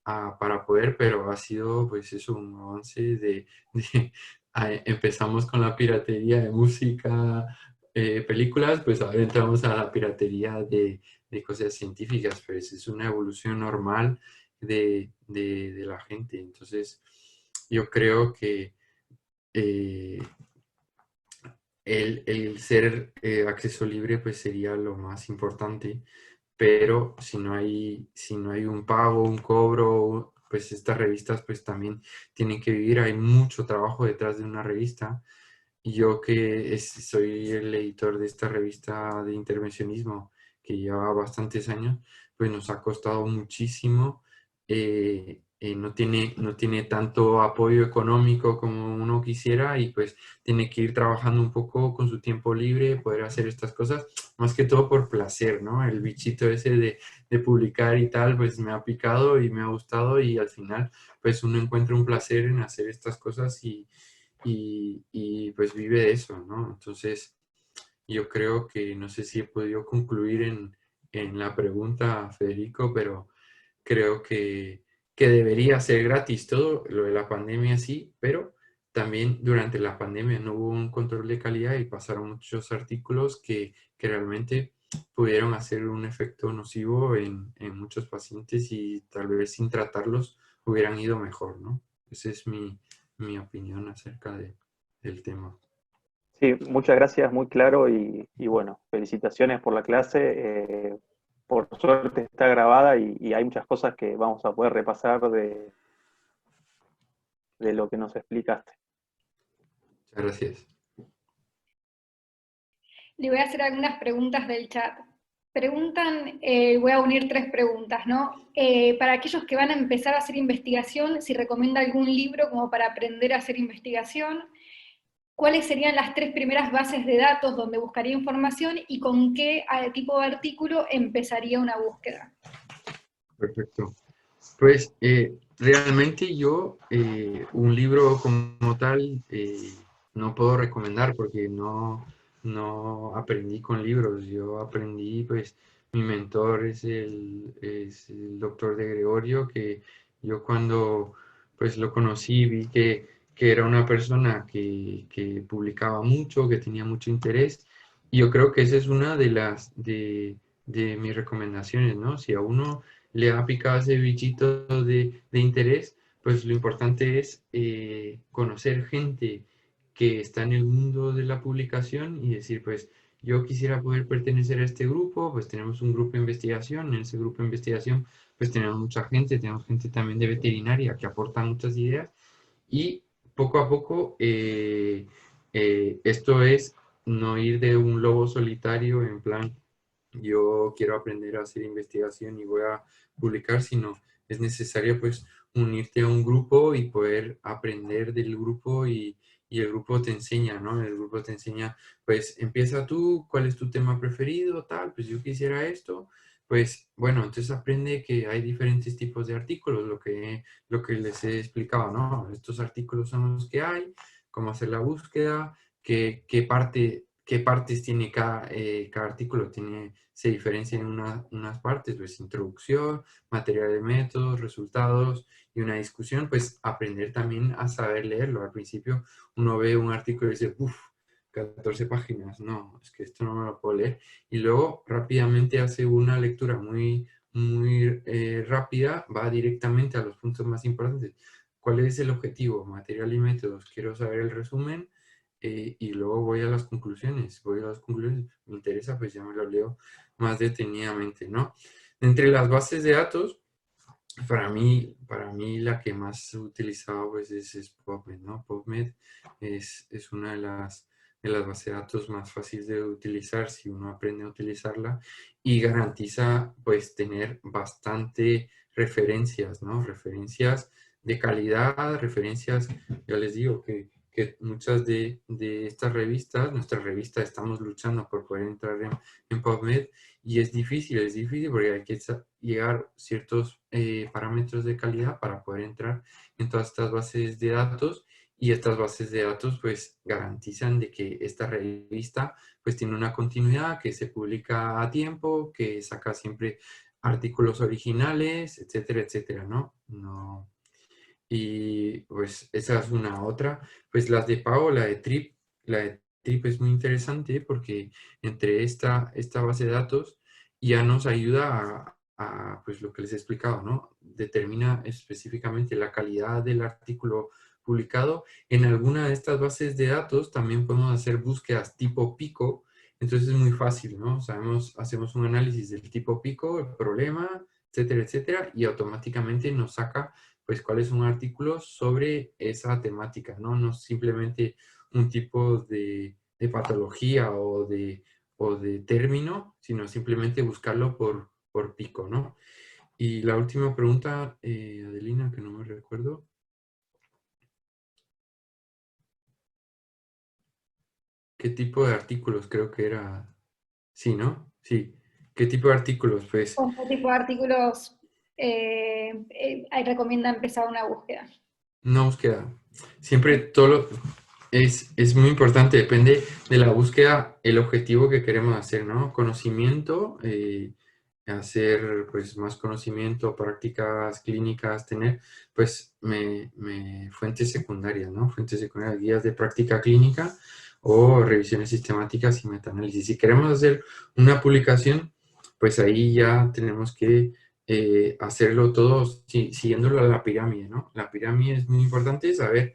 para poder, pero ha sido pues eso, un avance empezamos con la piratería de música, películas, pues ahora entramos a la piratería de cosas científicas, pues es una evolución normal de la gente. Entonces, yo creo que eh, el ser acceso libre pues sería lo más importante, pero si no hay un pago, un cobro, pues estas revistas pues también tienen que vivir, hay mucho trabajo detrás de una revista. Y yo que soy el editor de esta revista de intervencionismo que lleva bastantes años, pues nos ha costado muchísimo. No tiene tanto apoyo económico como uno quisiera y pues tiene que ir trabajando un poco con su tiempo libre, poder hacer estas cosas, más que todo por placer, ¿no? El bichito ese de publicar y tal, pues me ha picado y me ha gustado y al final pues uno encuentra un placer en hacer estas cosas y pues vive de eso, ¿no? Entonces, yo creo que, no sé si he podido concluir en la pregunta, Federico, pero creo que debería ser gratis todo, lo de la pandemia sí, pero también durante la pandemia no hubo un control de calidad y pasaron muchos artículos que realmente pudieron hacer un efecto nocivo en muchos pacientes y tal vez sin tratarlos hubieran ido mejor, ¿no? Esa es mi opinión acerca del tema. Sí, muchas gracias, muy claro y bueno, felicitaciones por la clase. Por suerte está grabada y hay muchas cosas que vamos a poder repasar de lo que nos explicaste. Muchas gracias. Le voy a hacer algunas preguntas del chat. Preguntan, voy a unir tres preguntas, ¿no? Para aquellos que van a empezar a hacer investigación, si recomienda algún libro como para aprender a hacer investigación, cuáles serían las tres primeras bases de datos donde buscaría información y con qué tipo de artículo empezaría una búsqueda. Perfecto. Pues realmente yo un libro como tal no puedo recomendar porque no aprendí con libros. Yo aprendí, pues mi mentor es el doctor de Gregorio, que yo cuando pues lo conocí vi que era una persona que publicaba mucho, que tenía mucho interés. Y yo creo que esa es una de mis recomendaciones, ¿no? Si a uno le ha picado ese bichito de interés, pues lo importante es conocer gente que está en el mundo de la publicación y decir, pues yo quisiera poder pertenecer a este grupo, pues tenemos un grupo de investigación, en ese grupo de investigación pues tenemos gente también de veterinaria que aporta muchas ideas y poco a poco esto es no ir de un lobo solitario en plan yo quiero aprender a hacer investigación y voy a publicar, sino es necesario pues unirte a un grupo y poder aprender del grupo y el grupo te enseña, ¿no? El grupo te enseña, pues empieza tú, ¿cuál es tu tema preferido? Tal, pues yo quisiera esto. Pues bueno, entonces aprende que hay diferentes tipos de artículos, lo que les he explicado, ¿no? Estos artículos son los que hay, cómo hacer la búsqueda, qué partes tiene cada artículo, se diferencia en unas partes, pues introducción, material de métodos, resultados y una discusión, pues aprender también a saber leerlo. Al principio uno ve un artículo y dice, uff, 14 páginas, no, es que esto no me lo puedo leer. Y luego rápidamente hace una lectura muy rápida, va directamente a los puntos más importantes. ¿Cuál es el objetivo? Material y métodos. Quiero saber el resumen y luego voy a las conclusiones. Me interesa, pues ya me lo leo más detenidamente, ¿no? Entre las bases de datos, para mí la que más he utilizado pues es PubMed, ¿no? PubMed es una las bases de datos más fáciles de utilizar si uno aprende a utilizarla, y garantiza pues tener bastante referencias, ¿no? Referencias de calidad, referencias, ya les digo que muchas de estas revistas, nuestra revista, estamos luchando por poder entrar en PubMed, y es difícil porque hay que llegar a ciertos parámetros de calidad para poder entrar en todas estas bases de datos, y estas bases de datos pues garantizan de que esta revista pues tiene una continuidad, que se publica a tiempo, que saca siempre artículos originales, etcétera, etcétera, ¿no? Y pues esa es una otra. Pues las de pago, la de Trip es muy interesante porque entre esta base de datos ya nos ayuda pues lo que les he explicado, ¿no? Determina específicamente la calidad del artículo publicado. En alguna de estas bases de datos también podemos hacer búsquedas tipo pico, entonces es muy fácil, ¿no? Hacemos un análisis del tipo pico, el problema, etcétera, etcétera, y automáticamente nos saca pues cuáles son artículos sobre esa temática, ¿no? No simplemente un tipo de patología o de término, sino simplemente buscarlo por pico, ¿no? Y la última pregunta, Adelina, que no me recuerdo. ¿Qué tipo de artículos? Creo que era... Sí, ¿no? Sí. ¿Qué tipo de artículos? Pues... ¿Con qué tipo de artículos recomienda empezar una búsqueda? Una búsqueda. Siempre es muy importante, depende de la búsqueda, el objetivo que queremos hacer, ¿no? Conocimiento, hacer pues más conocimiento, prácticas clínicas, tener pues fuentes secundarias, ¿no? Fuentes secundarias, guías de práctica clínica o revisiones sistemáticas y metaanálisis. Si queremos hacer una publicación, pues ahí ya tenemos que hacerlo todo siguiéndolo a la pirámide, ¿no? La pirámide es muy importante saber,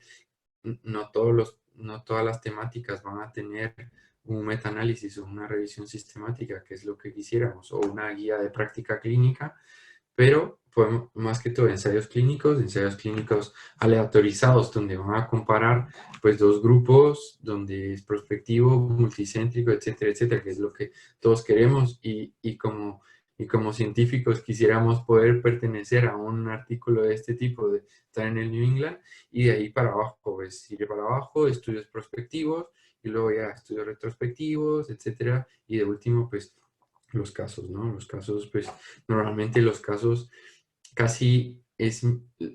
no todas las temáticas van a tener un metaanálisis o una revisión sistemática, que es lo que quisiéramos, o una guía de práctica clínica, pero podemos, más que todo, ensayos clínicos aleatorizados, donde van a comparar pues dos grupos, donde es prospectivo, multicéntrico, etcétera, etcétera, que es lo que todos queremos, y como científicos quisiéramos poder pertenecer a un artículo de este tipo, de estar en el New England, y de ahí para abajo, pues ir para abajo, estudios prospectivos, y luego ya estudios retrospectivos, etcétera, y de último, pues, los casos, ¿no? Los casos, pues, normalmente los casos casi es...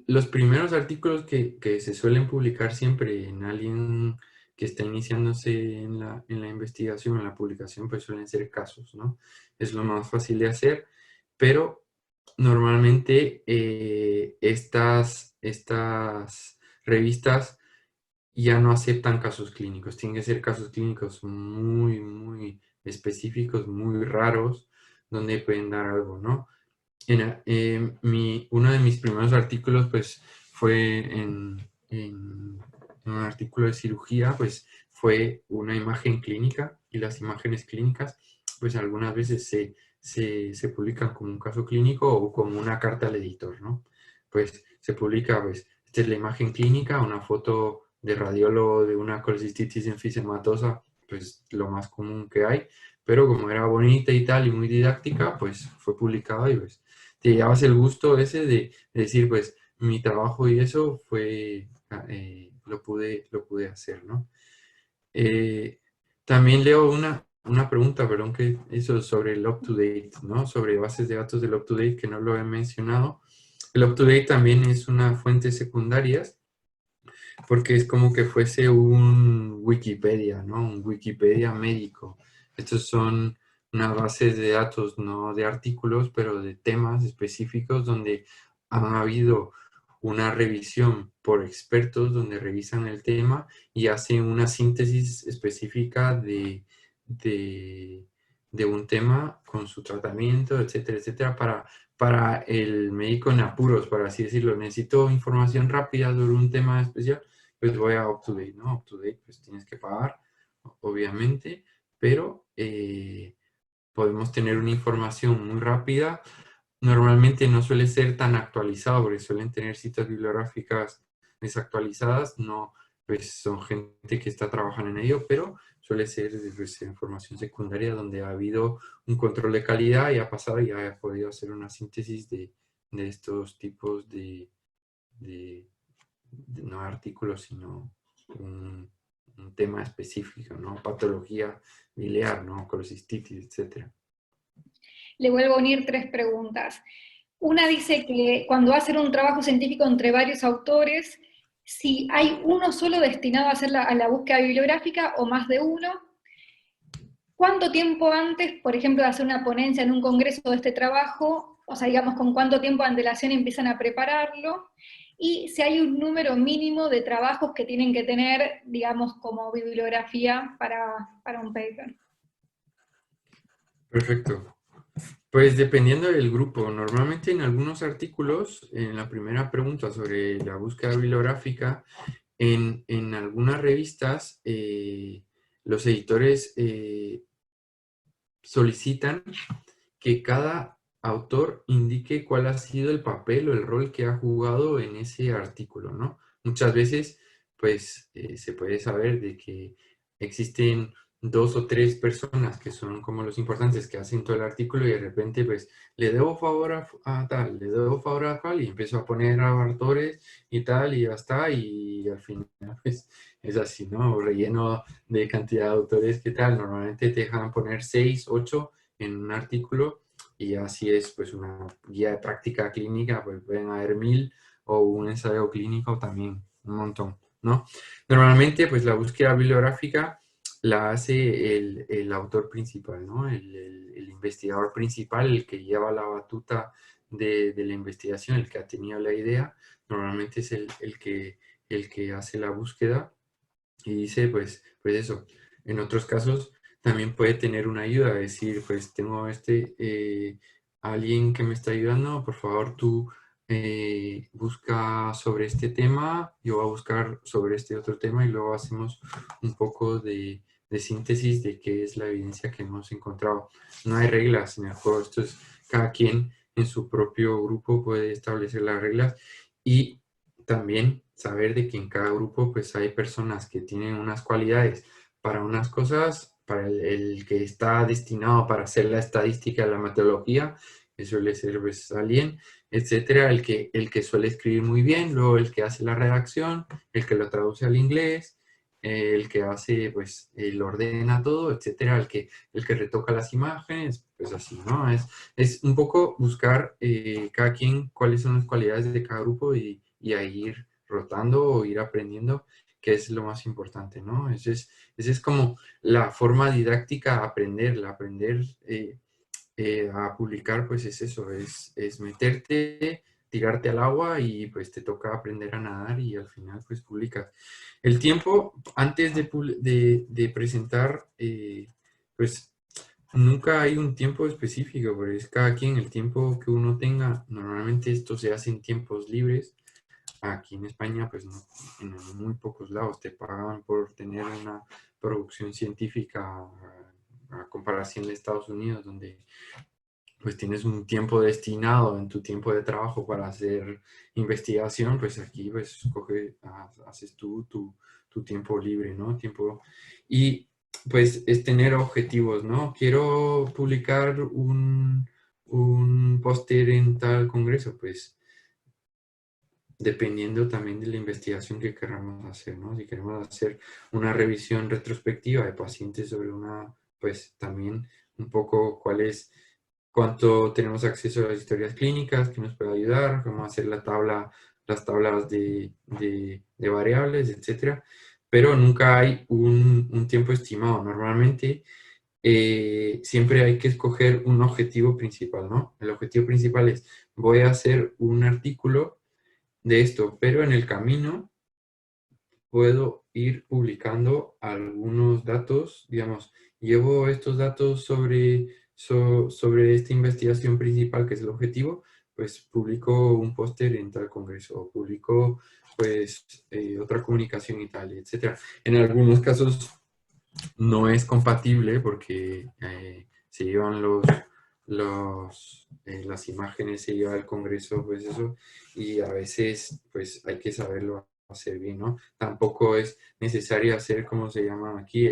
Los primeros artículos que se suelen publicar siempre en alguien que está iniciándose en la investigación, en la publicación, pues suelen ser casos, ¿no? Es lo más fácil de hacer, pero normalmente estas revistas ya no aceptan casos clínicos. Tienen que ser casos clínicos muy, muy específicos, muy raros, donde pueden dar algo, ¿no? Uno de mis primeros artículos, pues, fue en un artículo de cirugía, pues, fue una imagen clínica, y las imágenes clínicas, pues, algunas veces se publican como un caso clínico o como una carta al editor, ¿no? Pues, se publica, pues, esta es la imagen clínica, una foto de radiólogo de una colecistitis enfisematosa, pues, lo más común que hay, pero como era bonita y tal, y muy didáctica, pues, fue publicada, y pues, te llevas el gusto ese de decir, pues, mi trabajo y eso fue, lo pude hacer, ¿no? También leo una pregunta, perdón, que eso sobre el UpToDate, ¿no? Sobre bases de datos del UpToDate, que no lo he mencionado. El UpToDate también es una fuente secundaria, porque es como que fuese un Wikipedia, ¿no? Un Wikipedia médico. Estos son unas bases de datos, no de artículos, pero de temas específicos donde han habido una revisión por expertos donde revisan el tema y hacen una síntesis específica de un tema con su tratamiento, etcétera, etcétera, para el médico en apuros, por así decirlo. Necesito información rápida sobre un tema especial, pues voy a UpToDate, ¿no? UpToDate, pues tienes que pagar, obviamente, pero podemos tener una información muy rápida. Normalmente no suele ser tan actualizado, porque suelen tener citas bibliográficas desactualizadas, no, pues son gente que está trabajando en ello, pero suele ser pues, en formación secundaria donde ha habido un control de calidad y ha pasado y ha podido hacer una síntesis de estos tipos no artículos, sino un tema específico, ¿no? Patología biliar, ¿no? Colecistitis, etc. Le vuelvo a unir 3 preguntas. Una dice que cuando va a hacer un trabajo científico entre varios autores, si hay uno solo destinado a hacer a la búsqueda bibliográfica o más de uno. ¿Cuánto tiempo antes, por ejemplo, de hacer una ponencia en un congreso de este trabajo, o sea, digamos, con cuánto tiempo de antelación empiezan a prepararlo? Y si hay un número mínimo de trabajos que tienen que tener, digamos, como bibliografía para un paper. Perfecto. Pues dependiendo del grupo, normalmente en algunos artículos, en la primera pregunta sobre la búsqueda bibliográfica, en algunas revistas, los editores solicitan que cada autor indique cuál ha sido el papel o el rol que ha jugado en ese artículo, ¿no? Muchas veces, pues, se puede saber de que existen 2 o 3 personas que son como los importantes que hacen todo el artículo y de repente, pues, le debo favor a tal, le debo favor a cual y empiezo a poner a autores y tal y ya está y al final, pues, es así, ¿no? Relleno de cantidad de autores que tal, normalmente te dejan poner 6, 8 en un artículo y así es pues una guía de práctica clínica, pues pueden haber 1000 o un ensayo clínico también, un montón, ¿no? Normalmente pues la búsqueda bibliográfica la hace el autor principal, ¿no? El investigador principal, el que lleva la batuta de la investigación, el que ha tenido la idea, normalmente es el que hace la búsqueda y dice pues eso. En otros casos también puede tener una ayuda, decir pues tengo alguien que me está ayudando, por favor tú busca sobre este tema, yo voy a buscar sobre este otro tema y luego hacemos un poco de síntesis de qué es la evidencia que hemos encontrado. No hay reglas en el juego, esto es cada quien en su propio grupo puede establecer las reglas y también saber de que en cada grupo pues hay personas que tienen unas cualidades para unas cosas, para el que está destinado para hacer la estadística, la metodología, que suele ser pues alguien, etcétera, el que suele escribir muy bien, luego el que hace la redacción, el que lo traduce al inglés, el que hace pues el ordena todo, etcétera, el que retoca las imágenes, pues así, ¿no? Es un poco buscar cada quien cuáles son las cualidades de cada grupo y a ir rotando o ir aprendiendo, que es lo más importante, ¿no? Esa es como la forma didáctica a aprender, a publicar, pues es eso, es meterte, tirarte al agua y pues te toca aprender a nadar y al final pues publicas. El tiempo antes de presentar, pues nunca hay un tiempo específico, pero es cada quien el tiempo que uno tenga. Normalmente esto se hace en tiempos libres. Aquí en España, pues no, en muy pocos lados te pagan por tener una producción científica a comparación de Estados Unidos, donde pues tienes un tiempo destinado en tu tiempo de trabajo para hacer investigación, pues aquí pues haces tu tiempo libre, ¿no? Y pues es tener objetivos, ¿no? Quiero publicar un póster en tal congreso, pues dependiendo también de la investigación que queramos hacer, ¿no? Si queremos hacer una revisión retrospectiva de pacientes sobre pues también un poco cuánto tenemos acceso a las historias clínicas, que nos puede ayudar, cómo hacer las tablas de variables, etcétera. Pero nunca hay un tiempo estimado. Normalmente siempre hay que escoger un objetivo principal, ¿no? El objetivo principal es, voy a hacer un artículo de esto, pero en el camino puedo ir publicando algunos datos, digamos, llevo estos datos sobre esta investigación principal que es el objetivo, pues publico un póster en tal congreso, o publico pues otra comunicación y tal, etcétera. En algunos casos no es compatible porque se llevan las imágenes, se lleva el congreso, pues eso, y a veces pues hay que saberlo hacer bien, ¿no? Tampoco es necesario hacer, como se llama aquí,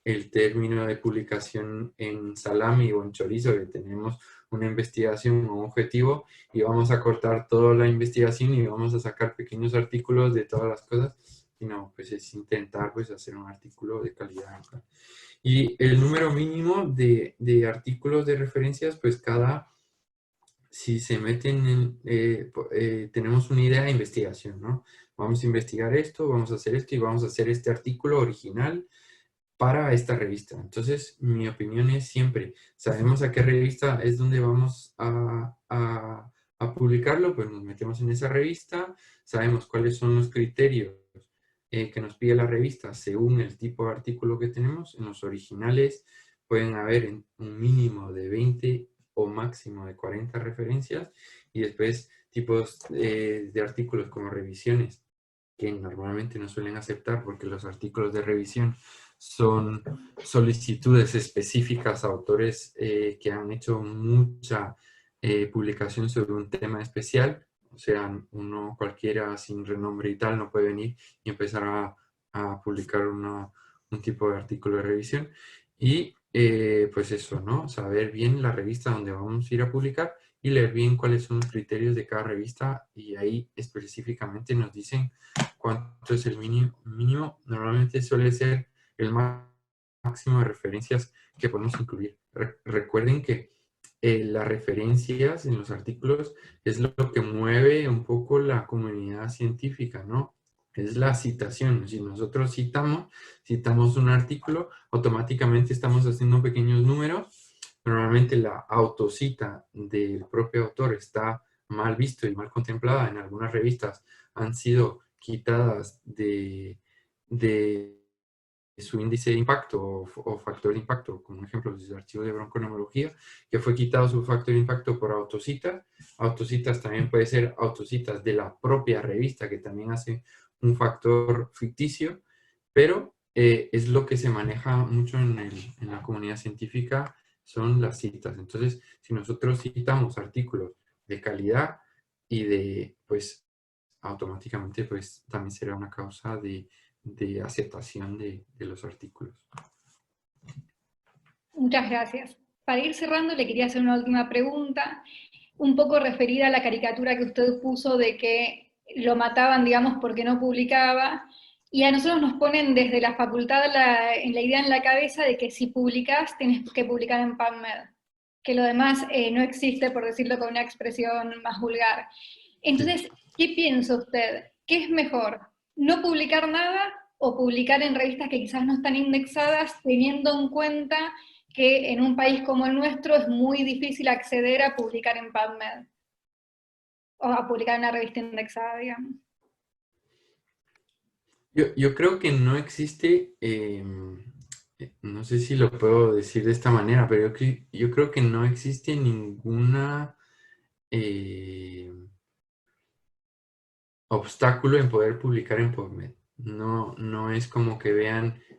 el término de publicación en salami o en chorizo, que tenemos una investigación o un objetivo y vamos a cortar toda la investigación y vamos a sacar pequeños artículos de todas las cosas. Y no, pues es intentar pues hacer un artículo de calidad. Y el número mínimo de artículos de referencias, pues si se meten tenemos una idea de investigación, ¿no? Vamos a investigar esto, vamos a hacer esto y vamos a hacer este artículo original para esta revista. Entonces, mi opinión es siempre, sabemos a qué revista es donde vamos a publicarlo, pues nos metemos en esa revista, sabemos cuáles son los criterios que nos pide la revista según el tipo de artículo que tenemos. En los originales pueden haber un mínimo de 20 o máximo de 40 referencias, y después tipos de artículos como revisiones, que normalmente no suelen aceptar porque los artículos de revisión son solicitudes específicas a autores que han hecho mucha publicación sobre un tema especial. O sea, uno cualquiera sin renombre y tal no puede venir y empezar a publicar un tipo de artículo de revisión. Y pues eso, ¿no? Saber bien la revista donde vamos a ir a publicar y leer bien cuáles son los criterios de cada revista, y ahí específicamente nos dicen cuánto es el mínimo. Normalmente suele ser el máximo de referencias que podemos incluir. Recuerden que las referencias en los artículos es lo que mueve un poco la comunidad científica, ¿no? Es la citación. Si nosotros citamos un artículo, automáticamente estamos haciendo pequeños números. Normalmente la autocita del propio autor está mal visto y mal contemplada. En algunas revistas han sido quitadas de su índice de impacto o factor de impacto, como ejemplo los archivos de bronconeumología, que fue quitado su factor de impacto por autocita. Autocitas también puede ser autocitas de la propia revista, que también hace un factor ficticio, pero es lo que se maneja mucho en la comunidad científica, son las citas. Entonces, si nosotros citamos artículos de calidad pues automáticamente pues también será una causa de aceptación de los artículos. Muchas gracias. Para ir cerrando, le quería hacer una última pregunta, un poco referida a la caricatura que usted puso de que lo mataban, digamos, porque no publicaba, y a nosotros nos ponen desde la facultad la idea en la cabeza de que si publicás, tenés que publicar en PubMed, que lo demás no existe, por decirlo con una expresión más vulgar. Entonces, ¿qué piensa usted? ¿Qué es mejor? ¿No publicar nada o publicar en revistas que quizás no están indexadas, teniendo en cuenta que en un país como el nuestro es muy difícil acceder a publicar en PubMed? O a publicar en una revista indexada, digamos. Yo creo que no existe, no sé si lo puedo decir de esta manera, pero yo creo que no existe ninguna obstáculo en poder publicar en PubMed. No es como que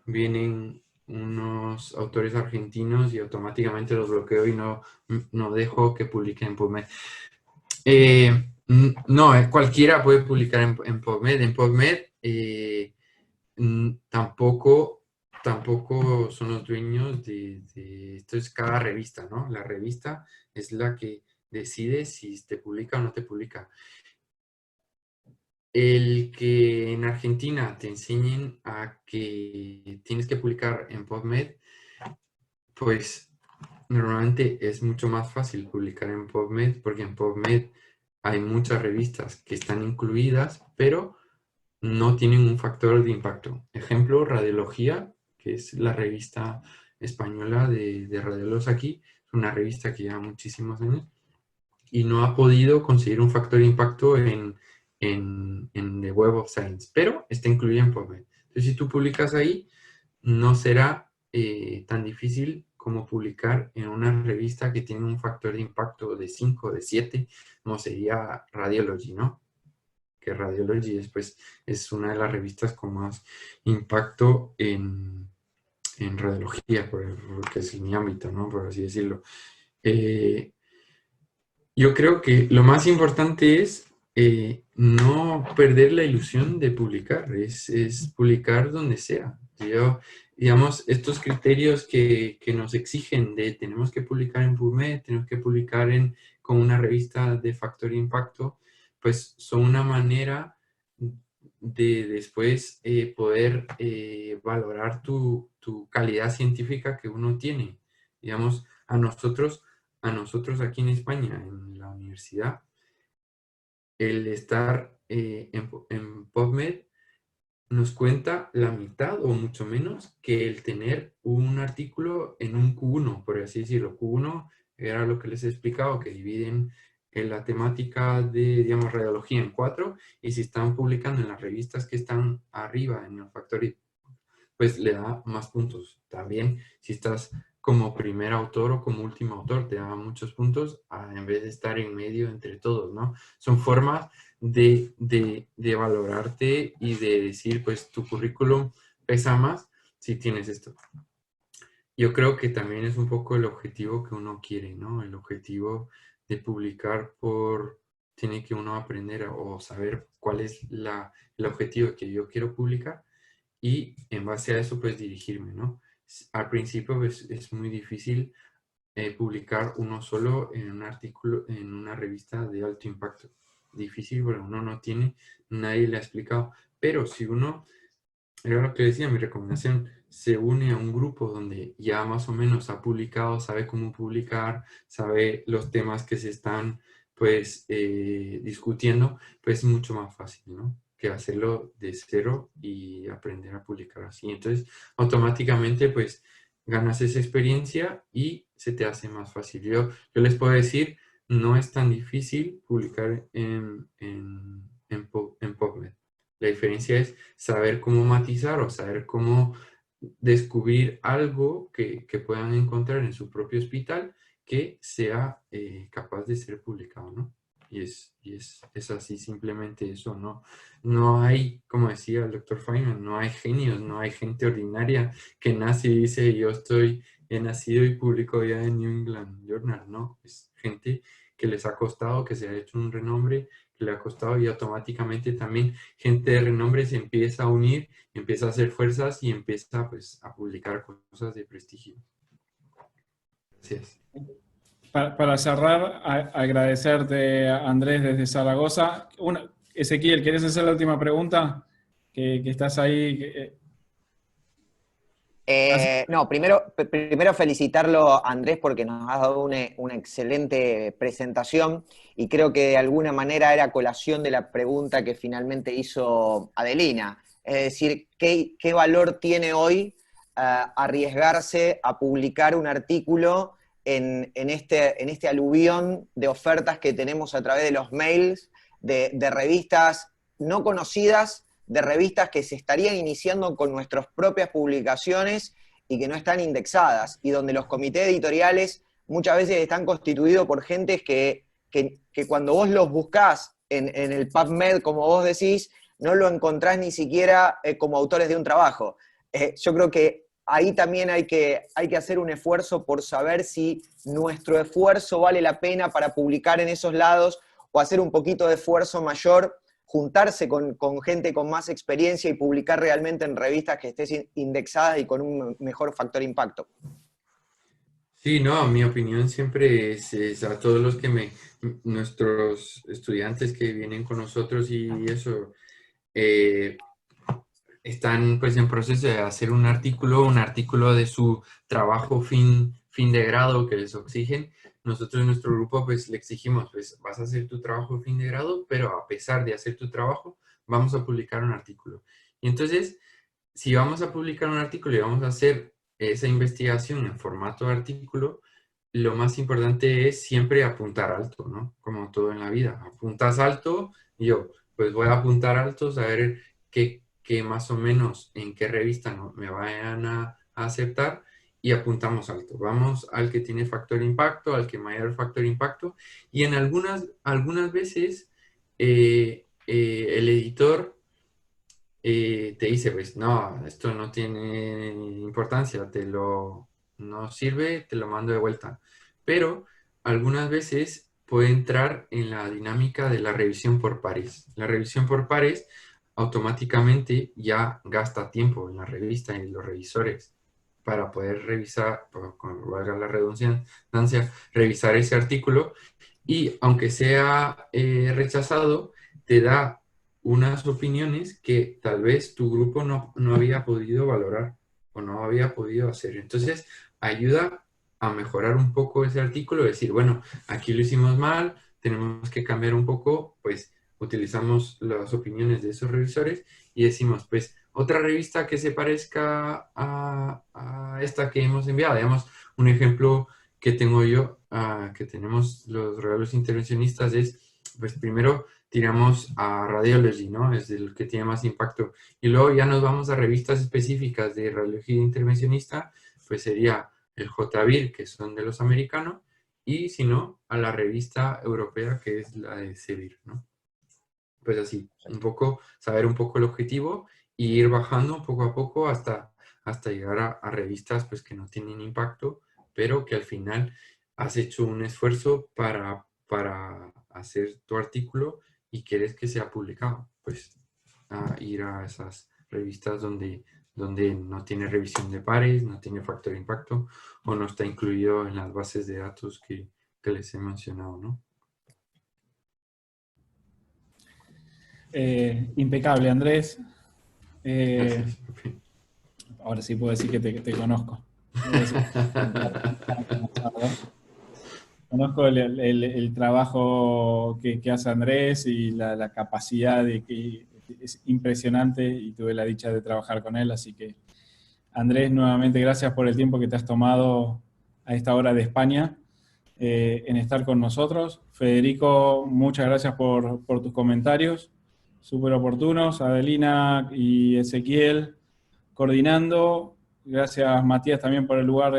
vienen unos autores argentinos y automáticamente los bloqueo y no dejo que publiquen en PubMed. No, cualquiera puede publicar en PubMed. En PubMed tampoco son los dueños de esto, es cada revista, ¿no? La revista es la que decide si te publica o no te publica. El que en Argentina te enseñen a que tienes que publicar en PubMed, pues normalmente es mucho más fácil publicar en PubMed, porque en PubMed hay muchas revistas que están incluidas, pero no tienen un factor de impacto. Ejemplo, Radiología, que es la revista española de radiólogos aquí, es una revista que lleva muchísimos años y no ha podido conseguir un factor de impacto en The Web of Science, pero está incluida en PubMed. Entonces, si tú publicas ahí, no será tan difícil como publicar en una revista que tiene un factor de impacto de 5, de 7, como sería Radiology, ¿no? Que Radiology después es una de las revistas con más impacto en radiología, porque es mi ámbito, ¿no? Por así decirlo. Yo creo que lo más importante es no perder la ilusión de publicar, es publicar donde sea. Yo, digamos, estos criterios que nos exigen de tenemos que publicar en PubMed, tenemos que publicar con una revista de factor impacto, pues son una manera de después poder valorar tu calidad científica que uno tiene. Digamos, a nosotros aquí en España, en la universidad, el estar en PubMed nos cuenta la mitad o mucho menos que el tener un artículo en un Q1, por así decirlo. Q1 era lo que les he explicado, que dividen la temática de, digamos, radiología en 4, y si están publicando en las revistas que están arriba en el Factory, pues le da más puntos. También si estás como primer autor o como último autor, te da muchos puntos en vez de estar en medio entre todos, ¿no? Son formas de valorarte y de decir, pues tu currículum pesa más si tienes esto. Yo creo que también es un poco el objetivo que uno quiere, ¿no? El objetivo de publicar tiene que uno aprender o saber cuál es el objetivo que yo quiero publicar, y en base a eso pues dirigirme, ¿no? Al principio pues, es muy difícil publicar uno solo en un artículo, en una revista de alto impacto. Difícil porque uno no tiene, nadie le ha explicado. Pero si uno, era lo que decía, mi recomendación, se une a un grupo donde ya más o menos ha publicado, sabe cómo publicar, sabe los temas que se están pues discutiendo, pues es mucho más fácil, ¿no? Que hacerlo de cero y aprender a publicar así. Entonces, automáticamente, pues, ganas esa experiencia y se te hace más fácil. Yo les puedo decir, no es tan difícil publicar en PubMed. La diferencia es saber cómo matizar o saber cómo descubrir algo que puedan encontrar en su propio hospital que sea capaz de ser publicado, ¿no? Y es así, simplemente eso, ¿no? No hay, como decía el doctor Feynman, no hay genios, no hay gente ordinaria que nace y dice, he nacido y publico ya en New England Journal, ¿no? Es gente que les ha costado, que se ha hecho un renombre, que le ha costado, y automáticamente también gente de renombre se empieza a unir, empieza a hacer fuerzas y empieza pues a publicar cosas de prestigio. Gracias. Para cerrar, agradecerte, Andrés, desde Zaragoza. Ezequiel, ¿querés hacer la última pregunta? Que estás ahí. No, primero felicitarlo, Andrés, porque nos has dado una excelente presentación, y creo que de alguna manera era colación de la pregunta que finalmente hizo Adelina. Es decir, ¿qué valor tiene hoy arriesgarse a publicar un artículo en este aluvión de ofertas que tenemos a través de los mails, de revistas no conocidas, de revistas que se estarían iniciando con nuestras propias publicaciones y que no están indexadas, y donde los comités editoriales muchas veces están constituidos por gentes que cuando vos los buscás en el PubMed, como vos decís, no lo encontrás ni siquiera como autores de un trabajo. Yo creo que ahí también hay que hacer un esfuerzo por saber si nuestro esfuerzo vale la pena para publicar en esos lados, o hacer un poquito de esfuerzo mayor, juntarse con gente con más experiencia y publicar realmente en revistas que estén indexadas y con un mejor factor impacto. Sí, no, mi opinión siempre es a todos los nuestros estudiantes que vienen con nosotros y eso, están pues en proceso de hacer un artículo de su trabajo fin de grado que les exigen. Nosotros en nuestro grupo pues le exigimos, pues vas a hacer tu trabajo fin de grado, pero a pesar de hacer tu trabajo, vamos a publicar un artículo. Y entonces, si vamos a publicar un artículo y vamos a hacer esa investigación en formato de artículo, lo más importante es siempre apuntar alto, ¿no? Como todo en la vida. Apuntas alto, y yo pues voy a apuntar alto, saber que más o menos en qué revista me vayan a aceptar, y apuntamos alto. Vamos al que tiene factor impacto, al que mayor factor impacto, y en algunas veces el editor te dice, pues no, esto no tiene importancia, no sirve, te lo mando de vuelta. Pero algunas veces puede entrar en la dinámica de la revisión por pares. La revisión por pares automáticamente ya gasta tiempo en la revista y los revisores para poder revisar, con valga la redundancia, revisar ese artículo, y aunque sea rechazado, te da unas opiniones que tal vez tu grupo no había podido valorar o no había podido hacer. Entonces, ayuda a mejorar un poco ese artículo, decir, bueno, aquí lo hicimos mal, tenemos que cambiar un poco, pues utilizamos las opiniones de esos revisores y decimos, pues, otra revista que se parezca a esta que hemos enviado. Digamos, un ejemplo que tengo yo, que tenemos los regalos intervencionistas, es, pues primero tiramos a Radiology, ¿no? Es el que tiene más impacto. Y luego ya nos vamos a revistas específicas de radiología intervencionista, pues sería el JVIR, que son de los americanos, y si no, a la revista europea, que es la de CEVIR, ¿no? Pues así, un poco, saber un poco el objetivo y ir bajando poco a poco hasta llegar a revistas pues, que no tienen impacto, pero que al final has hecho un esfuerzo para hacer tu artículo y quieres que sea publicado. Pues ir a esas revistas donde no tiene revisión de pares, no tiene factor de impacto o no está incluido en las bases de datos que les he mencionado, ¿no? Impecable, Andrés. Gracias. Ahora sí puedo decir que te conozco. Conozco el trabajo que hace Andrés y la capacidad de que es impresionante y tuve la dicha de trabajar con él, así que Andrés, nuevamente gracias por el tiempo que te has tomado a esta hora de España en estar con nosotros. Federico, muchas gracias por tus comentarios, súper oportunos. Adelina y Ezequiel coordinando. Gracias, Matías, también por el lugar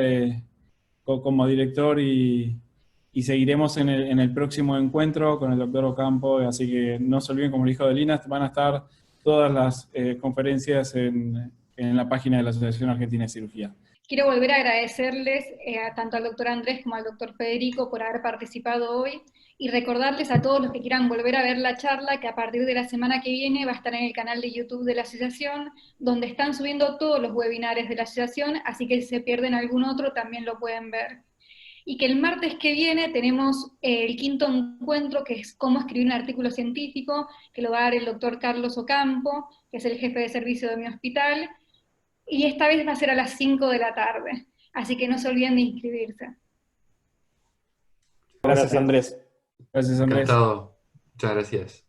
como director y seguiremos en el próximo encuentro con el doctor Ocampo, así que no se olviden, como le dijo Adelina, van a estar todas las conferencias en la página de la Asociación Argentina de Cirugía. Quiero volver a agradecerles tanto al doctor Andrés como al doctor Federico por haber participado hoy y recordarles a todos los que quieran volver a ver la charla que a partir de la semana que viene va a estar en el canal de YouTube de la asociación, donde están subiendo todos los webinares de la asociación, así que si se pierden algún otro también lo pueden ver. Y que el martes que viene tenemos el quinto encuentro, que es cómo escribir un artículo científico, que lo va a dar el doctor Carlos Ocampo, que es el jefe de servicio de mi hospital, y esta vez va a ser a las 5 de la tarde, así que no se olviden de inscribirse. Gracias, Andrés. Gracias, Andrés. Encantado. Muchas gracias.